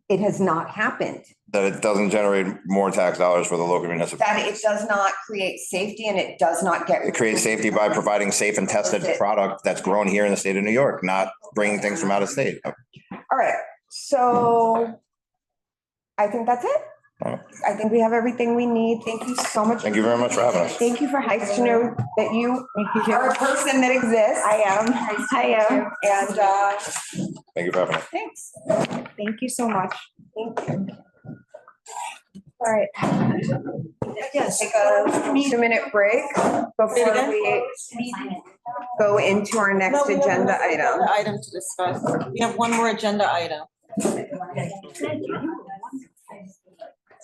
It has not happened. That it doesn't generate more tax dollars for the local That municipalities. it does not create safety and it does not get. It creates safety by providing safe and tested product that's grown here in the state of New York, not bringing things from out of state. All right, so I think that's it. I think we have everything we need. Thank you so much. Thank you very much for having us. Thank you for Heights to know that you are a person that exists. I am. And Thank you for having us. thanks. Thank you so much. Thank you. All right. Yes, take a 2-minute break before we go into our No, next we have agenda another item. Item to discuss. We have one more agenda item.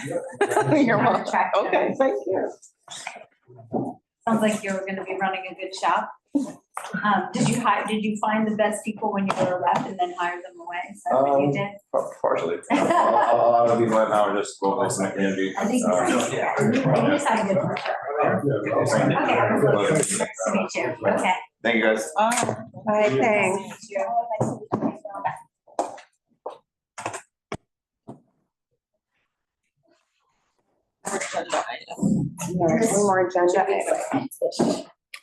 You're welcome. Okay, thank you. Sounds like you're gonna be running a good shop. Did you find the best people when you were a rep and then hire them away? Is that what you did? Partially. A lot of people right now are just locals in the community. I think you just had a good work. Okay. Nice to meet you. Okay. Thank you, guys. All right, thanks. Agenda item. There's one more agenda item.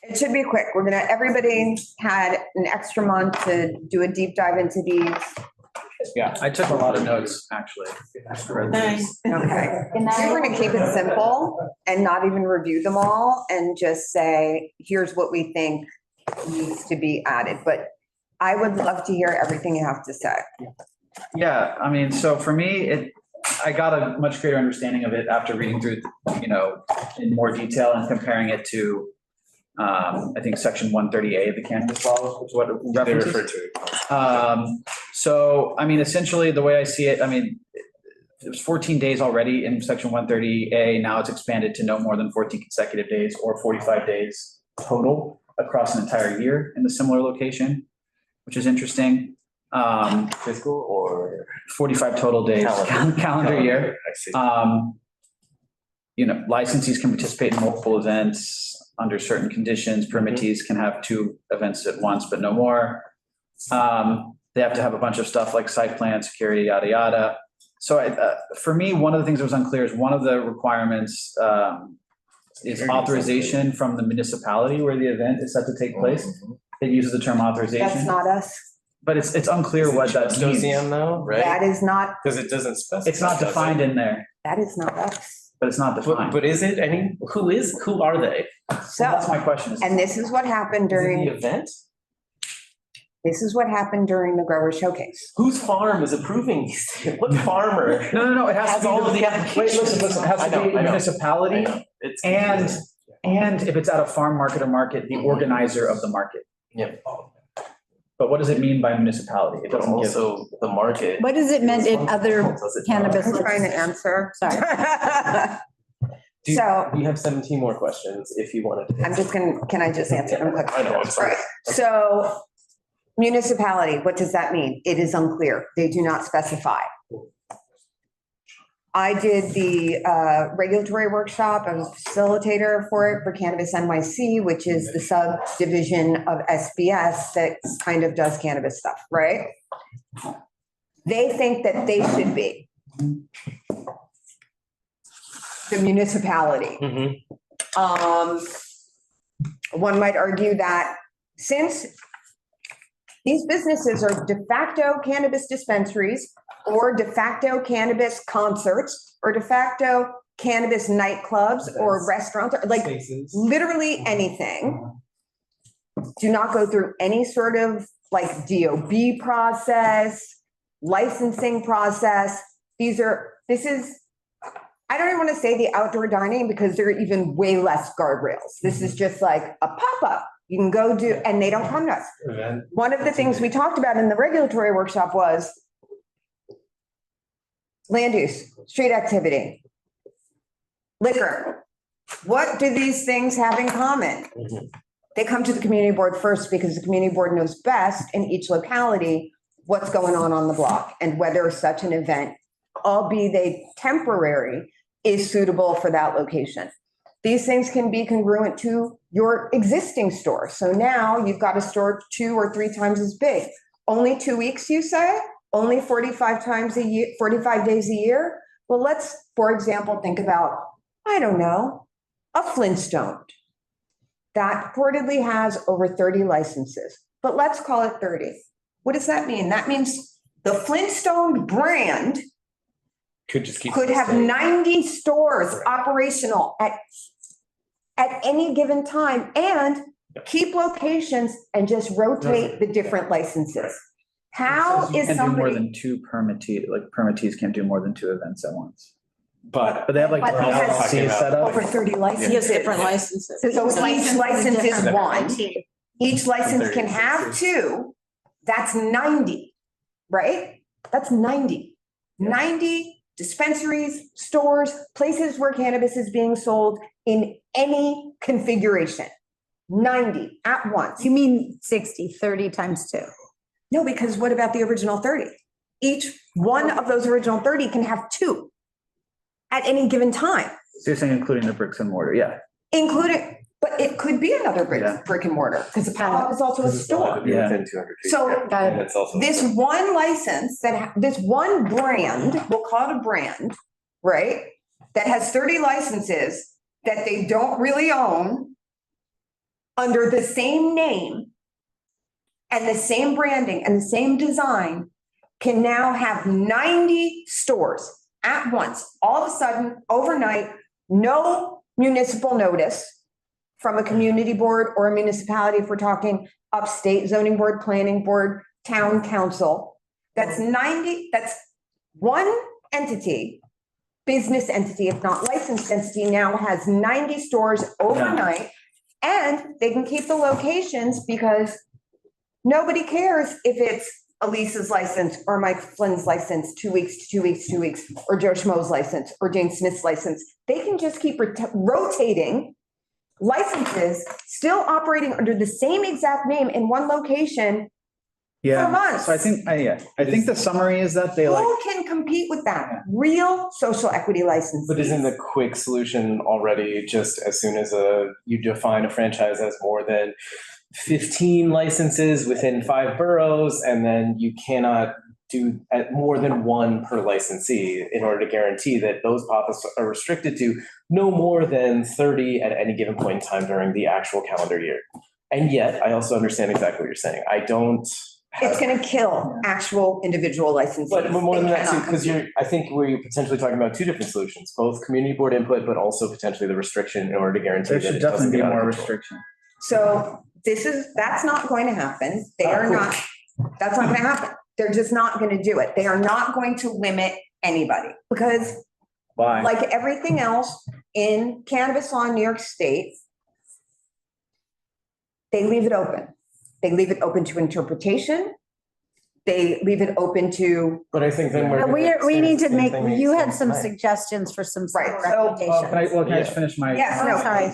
It should be quick. Everybody had an extra month to do a deep dive into these. Yeah, I took a lot of notes, actually. Thanks. Okay. We're gonna keep it simple and not even review them all and just say, here's what we think needs to be added. But I would love to hear everything you have to say. Yeah, I mean, so for me, I got a much greater understanding of it after reading through, in more detail and comparing it to, I think section 130A of the cannabis law, which is what it They references. refer to it. So, I mean, essentially, the way I see it, I mean, it was 14 days already in section 130A. Now it's expanded to no more than 14 consecutive days or 45 days total across an entire year in a similar location, which is interesting. Fiscal or? 45 total days, calendar year. I see. Licensees can participate in multiple events under certain conditions. Permittees can have 2 events at once, but no more. They have to have a bunch of stuff like site plan, security, yada, yada. So for me, one of the things that was unclear is one of the requirements is authorization from the municipality where the event is set to take place. It uses the term That's authorization, not us. but it's unclear what that Just means. OCM though, right? That is not, Because it doesn't specify. It's not does it? defined in there, that is not us. but it's not defined. But is it who are they? So, That's my question. and this is what happened Is it during, the event? this is what happened during the grower showcase. Whose farm is approving these? What farmer? No, it has Has to be. all of the Wait, applications. listen, it has I to know, be I a know. municipality. It's And if it's at a farm market or market, the organizer of the market. Yeah. But what does it mean by municipality? It But doesn't give. also the market. What does it meant in other Does it cannabis? I'm trying to answer. Sorry. So- We have 17 more questions if you wanted to. I'm just can I just answer them quickly? I know, I'm sorry. Right. So municipality, what does that mean? It is unclear. They do not specify. I did the regulatory workshop. I was a facilitator for it for Cannabis NYC, which is the subdivision of SBS that kind of does cannabis stuff, right? They think that they should be the municipality. One might argue that since these businesses are de facto cannabis dispensaries or de facto cannabis concerts or de facto cannabis nightclubs or restaurants, like literally anything, do not go through any sort of like DOB process, licensing process. This is, I don't even want to say the outdoor dining because there are even way less guardrails. This is just like a pop-up. You can go do, and they don't come to us. One of the things we talked about in the regulatory workshop was land use, street activity, liquor. What do these things have in common? They come to the community board first because the community board knows best in each locality what's going on the block and whether such an event, albeit they temporary, is suitable for that location. These things can be congruent to your existing store. So now you've got a store 2 or 3 times as big. Only 2 weeks, you say? Only 45 times a year, 45 days a year? Well, let's, for example, think about, I don't know, a Flintstone that reportedly has over 30 licenses, but let's call it 30. What does that mean? That means the Flintstone brand could have 90 stores operational at any given time and keep locations and just rotate the different licenses. How is Can't do more somebody? than 2 permittees, like permittees can't do more than 2 events at once. But But they have like But he has LLCs set up. Over 30 He licenses. has different licenses. So each license is one. Entity. Each license can have 2. That's 90, right? That's 90. 90 dispensaries, stores, places where cannabis is being sold in any configuration. 90 at once. You mean 60, 30 times 2? No, because what about the original 30? Each one of those original 30 can have 2 at any given time, So you're saying including the bricks and mortar, yeah. including, but it could be another Yeah. brick and mortar because a pop-up is also a store. Yeah. Within 200 feet. So And it's also. this one license this one brand, we'll call it a brand, right? That has 30 licenses that they don't really own under the same name and the same branding and the same design can now have 90 stores at once, all of a sudden, overnight, no municipal notice from a community board or a municipality, if we're talking upstate zoning board, planning board, town council. That's 90, that's one entity, business entity, if not licensed entity, now has 90 stores overnight. And they can keep the locations because nobody cares if it's Elise's license or Mike Flynn's license, 2 weeks to 2 weeks, 2 weeks, or Joe Schmo's license or Jane Smith's license. They can just keep rotating licenses, still operating under the same exact name in one location for Yeah. months. So I think the summary is that they like, Who can compete with that? Real social equity licenses. But isn't the quick solution already just as soon as you define a franchise as more than 15 licenses within 5 boroughs, and then you cannot do at more than 1 per licensee in order to guarantee that those pop-ups are restricted to no more than 30 at any given point in time during the actual calendar year. And yet, I also understand exactly what you're saying. I don't. It's going to kill actual individual licenses. But more than They that, cannot because I think we're potentially talking about 2 different solutions, both community board input, but also potentially the restriction in order to guarantee there that should it doesn't definitely be get out of more control. restriction. So that's not going to happen. They are not, that's not going to happen. They're just not going to do it. They are not going to limit anybody because Why? like everything else in cannabis law in New York State, they leave it open. They leave it open to interpretation. they leave it open to, But I think then we're. But gonna we say need the to same make, thing we you had said some tonight. suggestions for some Right, so- recommendations. Can I just finish my? yes, no. Sorry.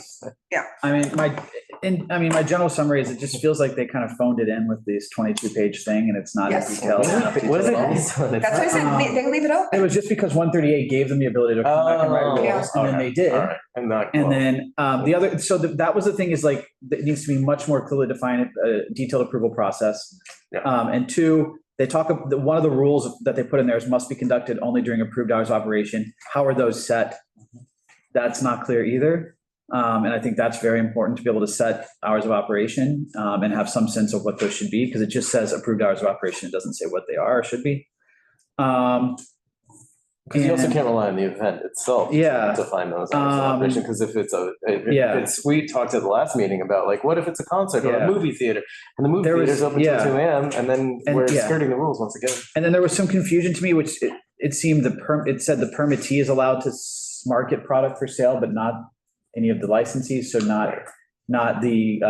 I mean, my general summary is it just feels like they kind of phoned it in with this 22-page thing and it's not as Yes. detailed. enough What is it detail at all. based on? That's what I said, they leave it open. It was just because 138 gave them the ability to come back and write Oh, rules, and then okay. they did. All right. And not. And then the other, so that was the thing is like, it needs to be much more clearly defined, detailed approval process. Yeah. And two, they talk, one of the rules that they put in there is must be conducted only during approved hours of operation. How are those set? That's not clear either. And I think that's very important to be able to set hours of operation and have some sense of what those should be, because it just says approved hours of operation. It doesn't say what they are or should be. Because you also and- can't rely on the event itself. Yeah. To find those hours of operation, because if Yeah. it's, we talked at the last meeting about like, what if it's a concert or Yeah. a movie theater? And the movie There was- theater's open till yeah. 2 AM and then And- we're yeah. skirting the rules once again. And then there was some confusion to me, which it seemed it said the permittee is allowed to market product for sale, but not any of the licensees, so not the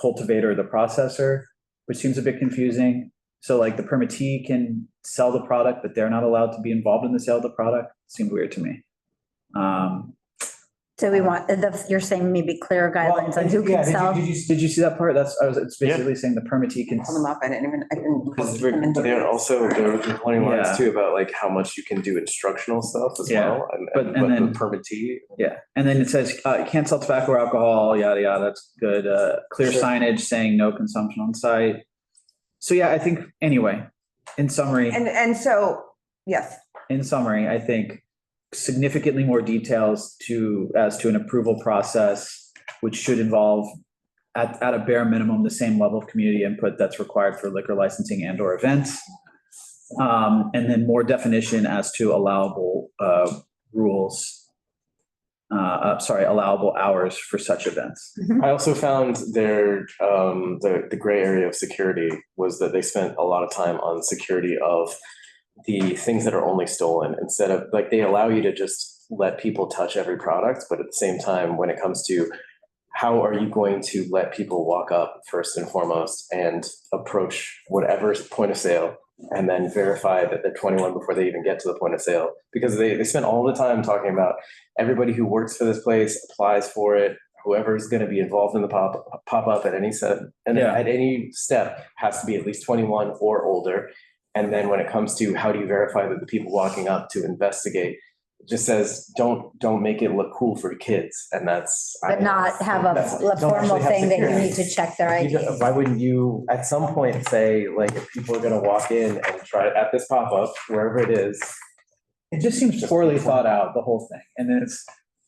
cultivator or the processor, which seems a bit confusing. So like the permittee can sell the product, but they're not allowed to be involved in the sale of the product. Seemed weird to me. So we want, you're saying maybe clearer guidelines on who Yeah, can sell? Did you see that part? It's basically saying the permittee can. Pull them up, I didn't. Because they're also, there were warning lines Yeah. too about like how much you can do instructional stuff as Yeah. well. But- and But then- the permittee. Yeah, and then it says, can't sell tobacco or alcohol, yada, yada, that's good. Clear Sure. signage saying no consumption on site. So yeah, I think, anyway, in summary, And so, yes, I think significantly more details as to an approval process, which should involve at a bare minimum, the same level of community input that's required for liquor licensing and or events. And then more definition as to allowable allowable hours for such events. I also found the gray area of security was that they spent a lot of time on security of the things that are only stolen, instead of like, they allow you to just let people touch every product, but at the same time, when it comes to how are you going to let people walk up first and foremost and approach whatever point of sale and then verify that they're 21 before they even get to the point of sale, because they spend all the time talking about everybody who works for this place applies for it, whoever's going to be involved in the pop up at any set and Yeah. at any step has to be at least 21 or older. And then when it comes to how do you verify that the people walking up to investigate, it just says don't make it look cool for kids, and that's But not have a don't formal actually have thing that you security. need to check their You ID. don't- Why wouldn't you at some point say, like, if people are gonna walk in and try at this pop-up, wherever it is? It just seems poorly thought out, the whole thing. And then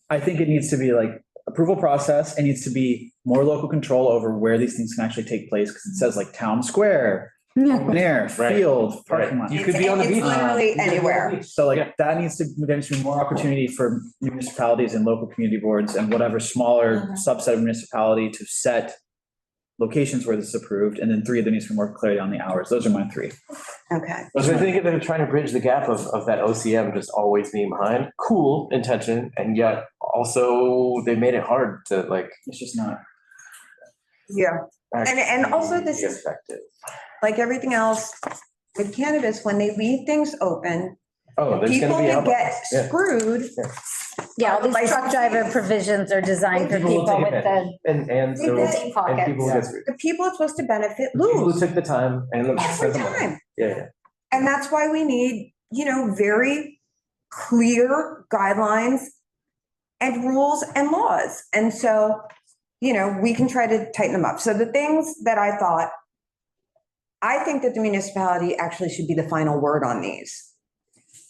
I think it needs to be like approval process. It needs to be more local control over where these things can actually take place. Cause it says like town square, open air, Right. field, Right. parking lot. You could be on the It's beach. literally You could be on the anywhere. beach. So Yeah. like that needs to, there needs to be more opportunity for municipalities and local community boards and whatever smaller subset of municipality to set locations where this is approved. And then 3, there needs to be more clarity on the hours. Those are my 3. okay. Because I think they're trying to bridge the gap of that OCM just always being behind. Cool intention, and yet also they made it hard to like. It's just not. Yeah. And also this actually be is- effective. Like everything else with cannabis, when they leave things open, Oh, there's people gonna be. that outliers. get Yeah. screwed. Yeah, all these truck driver provisions are designed for People will people take with the advantage. And They there will- deep and pockets. people will get screwed. The people it's supposed to benefit People who lose took the time and the. every time. Yeah. And that's why we need, very clear guidelines and rules and laws. And so, we can try to tighten them up. So the things that I think that the municipality actually should be the final word on these.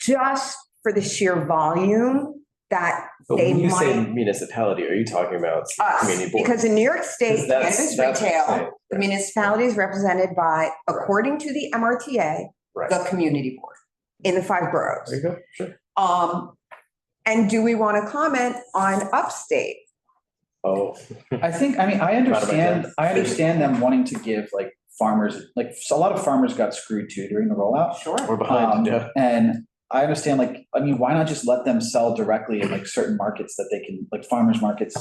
Just for the sheer volume that But they when you say might, municipality, are you talking about us, community board? because in New York State, That's cannabis retail, right. the municipality is represented by, according to the MRTA, Right. the community board in the 5 boroughs. There you go, sure. And do we want to comment on Upstate? Oh. I understand them wanting to give like farmers, like a lot of farmers got screwed too during the rollout. Sure. We're behind, yeah. And I understand, why not just let them sell directly in like certain markets that they can, like farmers markets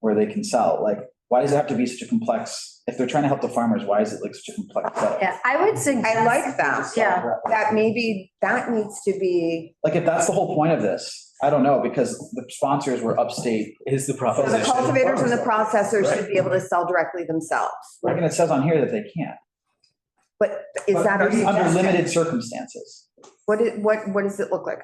where they can sell? Like, why does it have to be such a complex if they're trying to help the farmers, why is it like such a complex setup? Yeah, I would suggest. I like that. Yeah. That maybe, that needs to be, Like, if that's the whole point of this, I don't know, because the sponsors were Upstate. Is the so proposition. the cultivators and the processors should be able to sell directly themselves. Like, and it says on here that they can't. But is that our Maybe under limited suggestion? circumstances. What does it look like?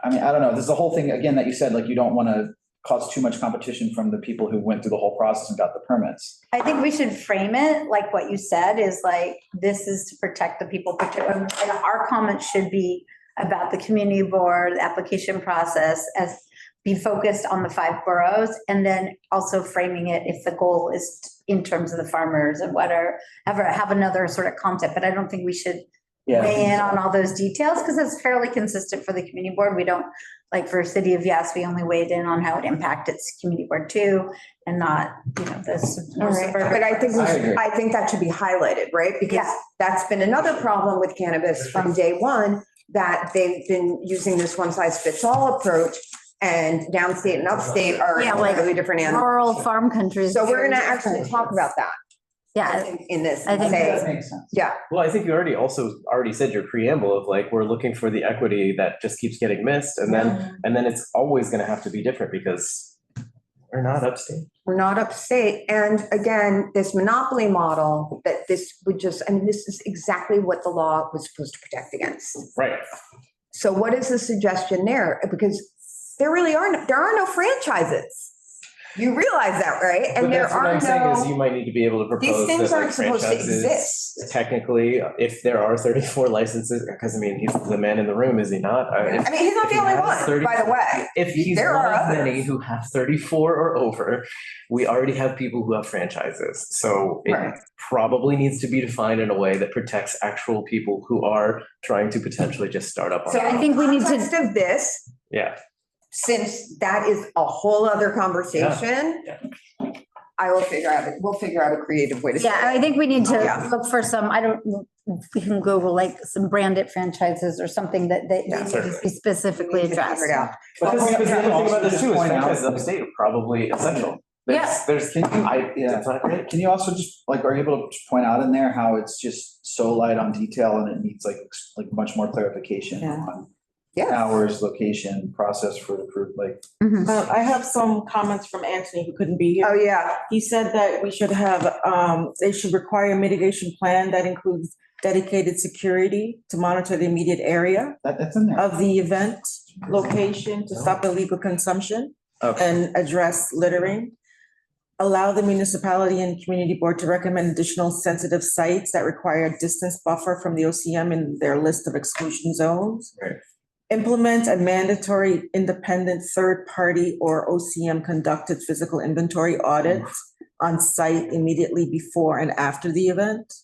I mean, I don't know. This is the whole thing, again, that you said, like, you don't want to cause too much competition from the people who went through the whole process and got the permits. I think we should frame it like what you said is like, this is to protect the people. And our comments should be about the community board, the application process as be focused on the 5 boroughs. And then also framing it if the goal is in terms of the farmers and whatever, have another sort of concept. But I don't think we should weigh in on all those details because it's fairly consistent for the community board. We don't, like for City of Yes, we only weighed in on how it impacted community board too and not, this. All right, but I think that should be highlighted, right? Because that's been another problem with cannabis from day one, that they've been using this one size fits all approach, and downstate and upstate are really different animals. Rural farm countries. So we're gonna actually talk about that. Yeah. In this. I think that makes sense. Yeah. Well, I think you already said your preamble of like, we're looking for the equity that just keeps getting missed. And then it's always going to have to be different because we're not upstate. We're not upstate. And again, this monopoly model that this would just, I mean, this is exactly what the law was supposed to protect against. Right. So what is the suggestion there? Because there are no franchises. You realize that, right? And But there that's what are I'm saying is no, you might need to be able to propose these things that, like, aren't supposed to franchises, exist. technically, if there are 34 licenses, because I mean, he's the man in the room, is he not? I mean, he's not the only one, by the way. If he's There one are of others. many who have 34 or over, we already have people who have franchises. So it Right. probably needs to be defined in a way that protects actual people who are trying to potentially just start up on So it. I think we need to. context of this, Yeah. since that is a whole other conversation, we'll figure out a creative way to say Yeah, it. I think we need to Yeah. look for some, we can Google like some branded franchises or something that need to be specifically We need to figure it addressed. out. But the other thing about this too is Point out franchises that- upstate are probably essential. Yeah. There's, it's not great. Can you also just, like, are you able to point out in there how it's just so light on detail and it needs like much more clarification Yeah. on Yeah. hours, location, process for the proof, like. I have some comments from Anthony who couldn't be here. Oh, yeah. He said that we should have, they should require a mitigation plan that includes dedicated security to monitor the immediate area That's in there. of the event location to stop illegal consumption Okay. and address littering. Allow the municipality and community board to recommend additional sensitive sites that require a distance buffer from the OCM in their list of exclusion zones. Right. Implement a mandatory independent third-party or OCM conducted physical inventory audit on site immediately before and after the event.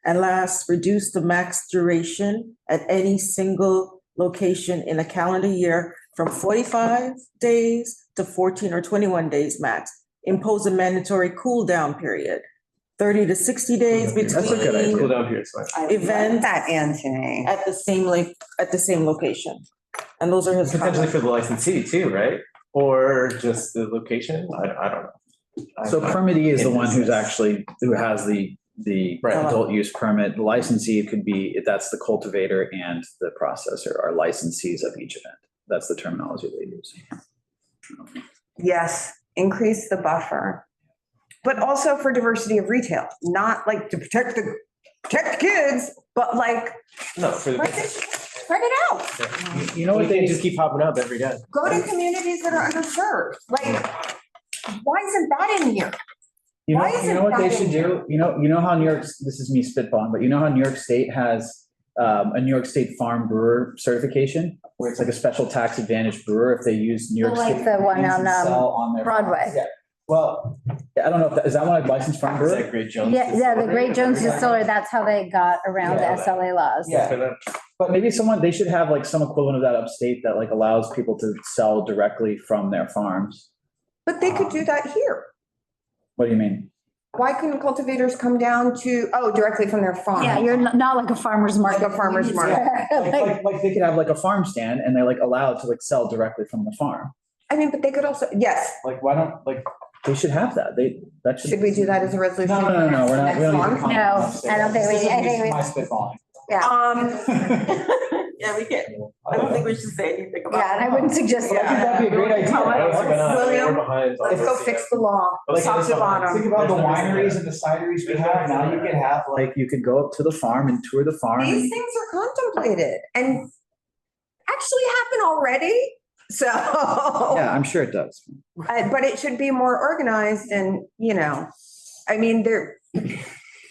And last, reduce the max duration at any single location in a calendar year from 45 days to 14 or 21 days max. Impose a mandatory cool down period, 30 to 60 days That's a good idea. Cool between down here, it's fine. I love Event- that, Anthony. at the same location. And those are his Potentially comments. for the licensee too, right? Or just the location? I don't know. So permittee is the one who has the Right. adult use permit. The licensee could be, that's the cultivator and the processor are licensees of each event. That's the terminology they use. Yes, increase the buffer. But also for diversity of retail, not like to protect the kids, but like, No, for the. spread it out. You know what They they just keep popping up every day. Go to communities that are underserved. Like, why isn't that in here? You know, Why isn't you know what they that should in do? You know how New York, this is me spitballing, but you know how New York State has a New York State farm brewer certification? Where it's like a special tax advantage brewer if they use New York Like State. the one beans on, and sell on their farms. Broadway. Yeah. Well, I don't know, is that one a licensed farm Is brewer? that Great Jones? Yeah, the Great Jones Distillery? Distillery, that's how they got around the Yeah. SLA laws. Yeah. But maybe they should have like some equivalent of that upstate that like allows people to sell directly from their farms. But they could do that here. What do you mean? Why couldn't cultivators come down directly from their farm? Yeah, you're not like a farmer's market. Like a farmer's market. Like they could have like a farm stand and they're like allowed to like sell directly from the farm. I mean, but they could also, yes, Like, why don't, like, They should have that. That should. Should we do that as a resolution? No, we're not, we don't need to Next comment. No, on I don't think we- this is I think we- My spitballing. Yeah, we can't. I don't think we should say anything about it. Yeah, and I wouldn't suggest Yeah, I think that'd be a great idea. William, Behind on let's go OCM. fix the law, Like, top to Think bottom. about the wineries and the cideries we have. Now you could have, like, you could go up to the farm and tour the farm. These things are contemplated and actually happen already, so. Yeah, I'm sure it does. But it should be more organized and, I mean,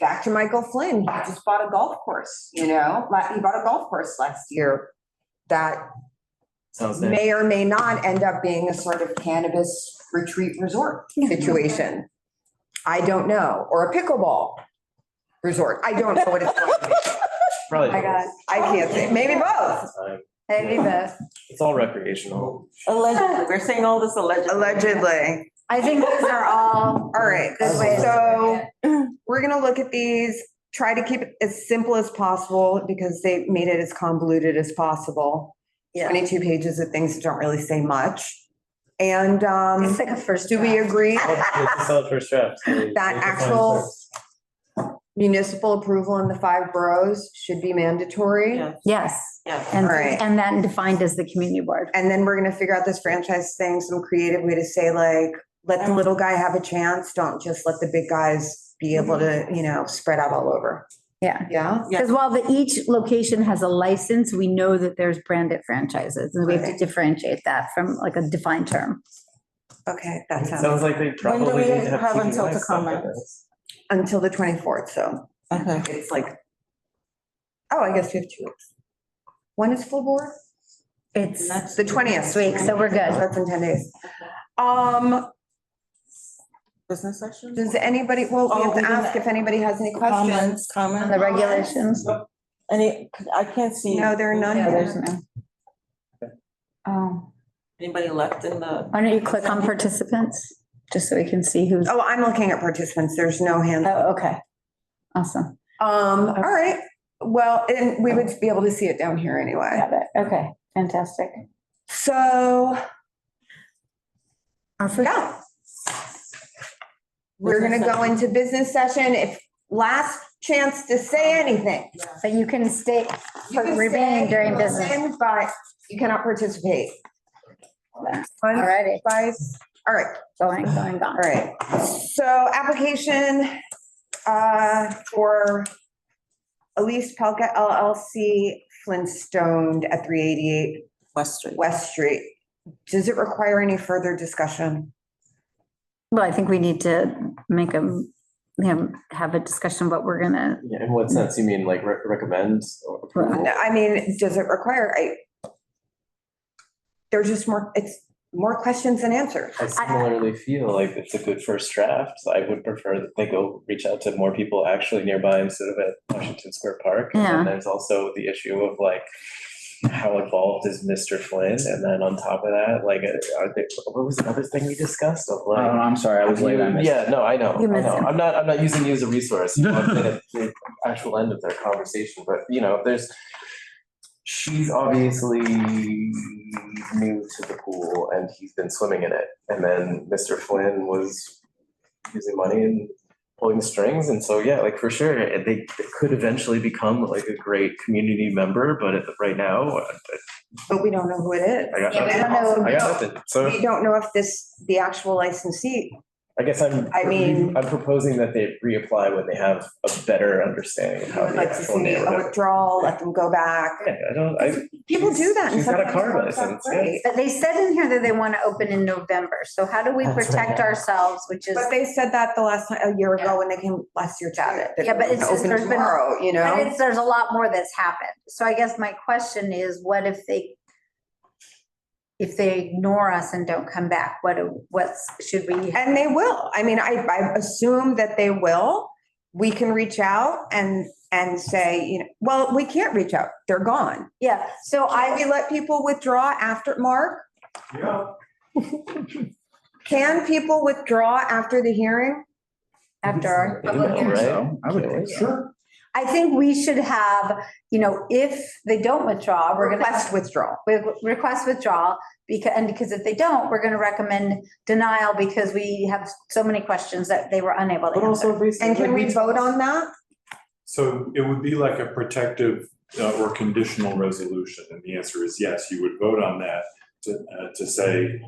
back to Michael Flynn, he just bought a golf course, he bought a golf course last year that Sounds nice. may or may not end up being a sort of cannabis retreat resort situation. I don't know, or a pickleball resort. I don't know what it's going to be. Probably. My God. I can't say, maybe both. Maybe both. It's all recreational. Allegedly, we're saying all this allegedly. Allegedly. I think those are all All right, good ways. so we're gonna look at these, try to keep it as simple as possible because they made it as convoluted as possible. Yeah. 22 pages of things that don't really say much. And It's like a first. do we draft. agree It's a solid first draft. that actual municipal approval in the 5 boroughs should be mandatory? Yeah, Yes, yeah. and, All right. and then defined as the community board. And then we're gonna figure out this franchise thing, some creative way to say like, let the little guy have a chance, don't just let the big guys be able to, spread out all over. Yeah. Yeah? Because while each location has a license, we know that there's branded franchises and we have to Okay. differentiate that from like a defined term. Okay, that Sounds sounds, like they probably we need to have have until TVI to stuff like comment? this. until the 24th, so Okay. it's like, oh, I guess we have 2 weeks. When is full board? It's That's the 20th. next week, so we're good. That's in 10 days. Business session? Does anybody, well, we Oh, have we to didn't- ask if anybody has any questions. Comments? On the regulations. I can't see. No, there are none. Yeah, there's no. Oh, Anybody left in the? why don't you click on participants, just so we can see who's, Oh, I'm looking at participants. There's no hands. oh, okay. Awesome. All right. Well, and we would be able to see it down here anyway. Got it. Okay, fantastic. So, Our first, yeah. We're gonna go into business session. If last chance to say anything. but you can stay, You can remain stay, during business. listen, but you cannot participate. Alrighty, Guys, all right. going, All gone. right, so application for Elise Pelka LLC Flintstone at 388 West Street. West Street. Does it require any further discussion? Well, I think we need to make have a discussion what we're gonna, Yeah, in what sense? You mean like recommend? or approval? No, I mean, does it require, there's just it's more questions than answers. I similarly feel like it's a good first draft. I would prefer that they go reach out to more people actually nearby instead of at Washington Square Park. And Yeah. then there's also the issue of like, how involved is Mr. Flynn? And then on top of that, like, what was the other thing we discussed of Oh, like? I'm sorry, I was late. I missed it. Yeah, no, I know. You missed it. I'm not using you as a resource. You know, I'm at the actual end of their conversation, but she's obviously new to the pool and he's been swimming in it. And then Mr. Flynn was using money and pulling the strings. And so, yeah, like for sure, they could eventually become like a great community member, but right now, But we don't know who it is. I got Yeah, we nothing. don't know. I got nothing. So We don't know if the actual licensee, I guess I'm proposing that they reapply when they have a better understanding of how would the like to actual see a neighborhood. withdrawal, let them go back. People do that. and She's got a sometimes car it works out license, yeah. great. but they said in here that they want to open in November. So how do we That's right. protect ourselves, which is, But they said that the last time, a year ago when they came last year. Got too, it. that Yeah, but it was it's just- open there's been- tomorrow, but there's a lot more that's happened. So I guess my question is, what if they ignore us and don't come back, should we? And they will. I mean, I assume that they will. We can reach out and say, well, we can't reach out. They're gone. Yeah, so We let people withdraw after, Mark? Yeah. Can people withdraw after the hearing? after our public Email, hearing. right? I would think so. Sure. I think we should have, if they don't withdraw, we're gonna Request withdrawal. request withdrawal. because if they don't, we're gonna recommend denial because we have so many questions that they were unable to But also answer. And can we vote on that? So it would be like a protective or conditional resolution, and the answer is yes, you would vote on that to say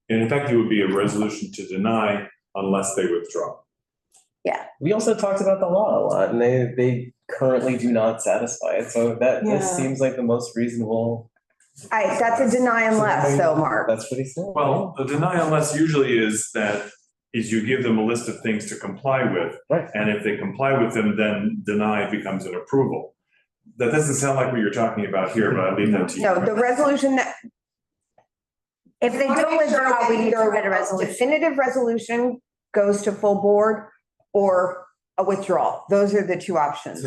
in effect, it would be a resolution to deny unless they withdraw. We also talked about the law a lot, and they currently do not satisfy it, so this Yeah. seems like the most reasonable. That's a deny unless, though, Mark. That's what he said. Well, the deny unless usually is you give them a list of things to comply with. Right. And if they comply with them, then deny becomes an approval. That doesn't sound like what you're talking about here, but I'll leave that to you. No, the resolution that. If they don't withdraw, we need to write a resolution. Definitive resolution goes to full board or a withdrawal. Those are the two options.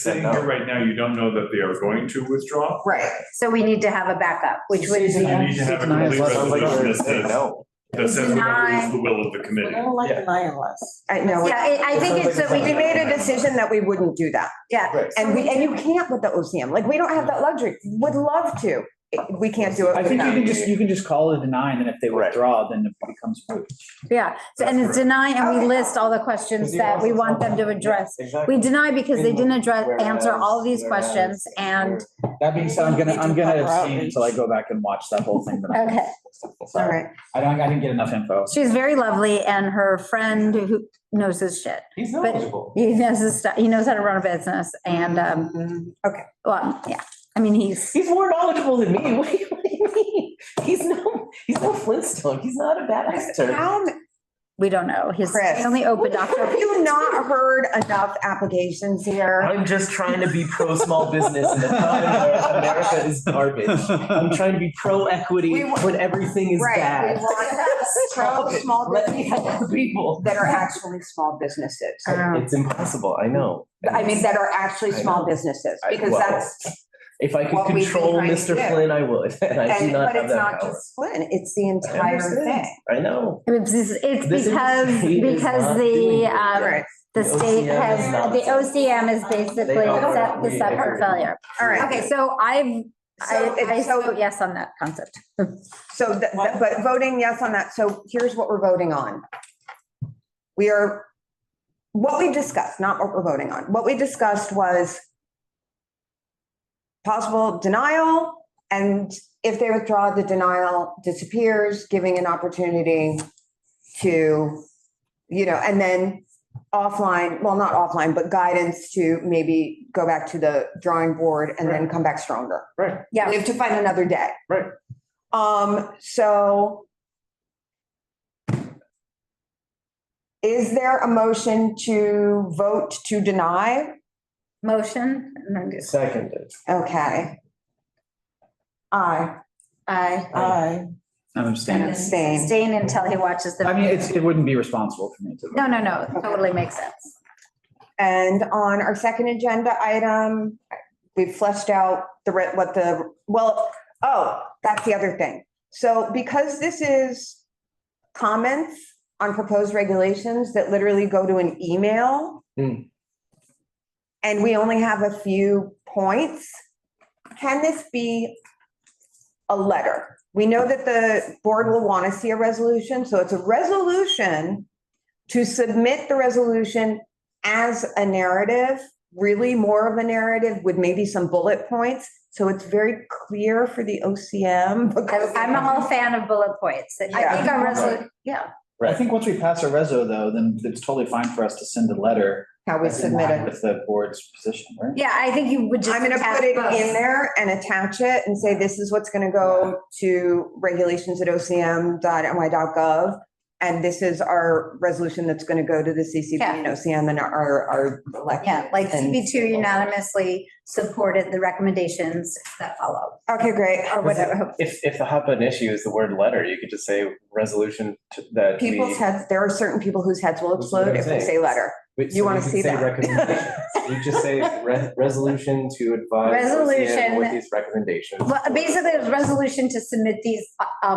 Sitting here right now, you don't know that they are going to withdraw. Right. So we need to have a backup, which would be. You need to have a complete resolution that says whatever is the will of the I committee. don't like Yeah. deny unless. I know. Yeah, I think it's, so We made a decision that we wouldn't do that. Yeah, Right. And you can't with the OCM. Like, we don't have that luxury. Would love to. We can't do it. I think without- you can just call it a deny, and then if they withdraw, then it becomes moot. yeah. So, and it's deny, and we list all the questions that we want them to address. Exactly. We deny because they didn't answer all of these questions, and, That being said, I'm gonna abstain until I go back and watch that whole thing. okay. All right. I didn't get enough info. She's very lovely, and her friend who knows his shit. He's But knowledgeable. he knows his stuff, he knows how to run a business, and, Okay. well, yeah, I mean, he's More knowledgeable than me. What do you mean? He's no Flintstone. He's not a bad actor. How, we don't know, he's Chris, only open have doctor. you not heard enough applications here? I'm just trying to be pro small business in a time where America is garbage. I'm trying to be pro equity when everything is Right. bad. We want small Let me help businesses the people. that are actually small businesses. It's impossible, I know. I mean, that are actually I small know. businesses, because Well, that's. If I could what we've been control trying to Mr. do. Flynn, I would, and I do not But have it's that not power. just Flynn, it's the entire understand. thing. I know. It's This because industry is not the, doing it. Right. the The state OCM has, is not the set. OCM is basically They are. set this up for failure. All right. Okay, so I So- vote yes on that concept. So, but voting yes on that, so here's what we're voting on. What we discussed, not what we're voting on, what we discussed was possible denial, and if they withdraw, the denial disappears, giving an opportunity to, and then offline, well, not offline, but guidance to maybe go back to the drawing board and then come back stronger. Right. Yeah. We have to find another day. Right. So is there a motion to vote to deny? Motion, and then just, Seconded. Okay. Aye. I I'm abstaining. Abstain. abstain until he watches the. I mean, it wouldn't be responsible for me to. No, totally makes sense. And on our second agenda item, we've fleshed out that's the other thing. So because this is comments on proposed regulations that literally go to an email, and we only have a few points, can this be a letter? We know that the board will want to see a resolution, so it's a resolution to submit the resolution as a narrative, really more of a narrative with maybe some bullet points. So it's very clear for the OCM. I'm a whole fan of bullet points. I think our resolution, yeah. I think once we pass a reso though, then it's totally fine for us to send a letter. How we that's in submit line it. With the board's position, right? Yeah, I think you would just. I'm gonna attach put it both. in there and attach it and say, this is what's gonna go to regulations@ocm.ny.gov. And this is our resolution that's gonna go to the CCB and OCM and our elected. Yeah, like CB2 unanimously supported the recommendations that follow, Okay, great. or whatever. If the hot button issue is the word letter, you could just say resolution that we. People's heads, there are certain people whose heads will That's what explode I'm if we saying. say letter. Wait, You so wanna could see say that? recommendations. You just say resolution to advise. Resolution. OCM with these recommendations. Well, basically, it's resolution to submit these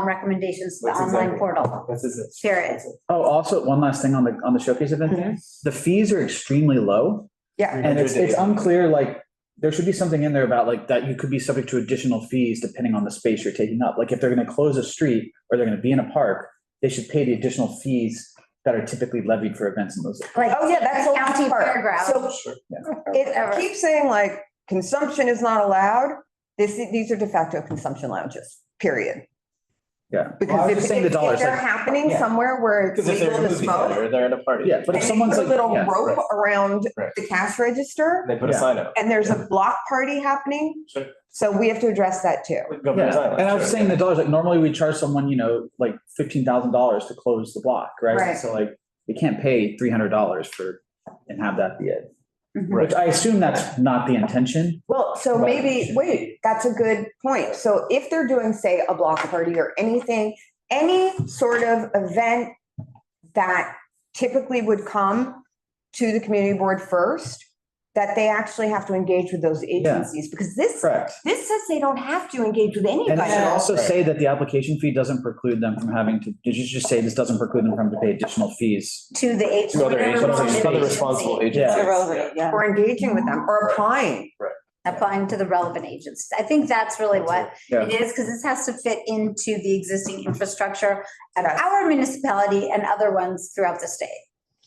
recommendations to the That's online exactly- portal. This is it. Period. Oh, also, one last thing on the showcase event, the fees are extremely low. Yeah. And it's unclear, like, there should be something in there about like that you could be subject to additional fees depending on the space you're taking up. Like if they're gonna close a street or they're gonna be in a park, they should pay the additional fees that are typically levied for events in those. Like Oh, yeah, that's the county last part. fairgrounds. So Whatever. it keeps saying like consumption is not allowed. These are de facto consumption lounges, period. Yeah. Well, I Because was if just saying the dollars, they're like- happening yeah. somewhere where it's Because if they're legal in a to movie smoke. theater, they're at a party. Yeah, but if and they someone's put like. a little yeah, rope right. around Right. the cash register, They put a Yeah. sign up. and there's a block party happening. Sure. So we have to address that too. Go for a sign Yeah, up, and I was sure. saying the dollars, like normally we charge someone, like $15,000 to close the block, right? Right. So like, you can't pay $300 and have that be it. Right. Which I assume that's not the intention. Well, so Right. maybe, wait, that's a good point. So if they're doing, say, a block party or anything, any sort of event that typically would come to the community board first, that they actually have to engage with those agencies, because this Correct. says they don't have to engage with And it should anybody. also say that the application fee doesn't preclude them from having to, did you just say this doesn't preclude them from having to pay additional fees? To the age. To other whatever agencies, relevant other agency. responsible Yeah. agencies. Irrelevant, yeah. Or engaging with them or applying. Applying to the relevant agencies. I think that's really what Yeah. it is, because this has to fit into the existing infrastructure of Yes. our municipality and other ones throughout the state.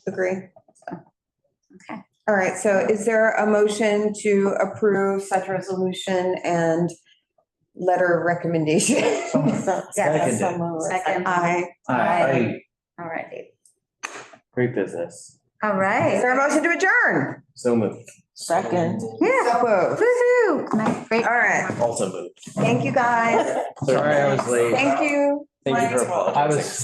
Agree. Okay. All right, so is there a motion to approve such resolution and letter of recommendation? Yes. Seconded. Second. Aye. Aye. All righty. Great business. All Is right. there a motion to adjourn? So moved. Second. Yeah. So moved. Woo-hoo. Nice, great. All right. Also moved. Thank you, guys. Sorry, I was late. Thank you. Thank you for apologizing. I was second.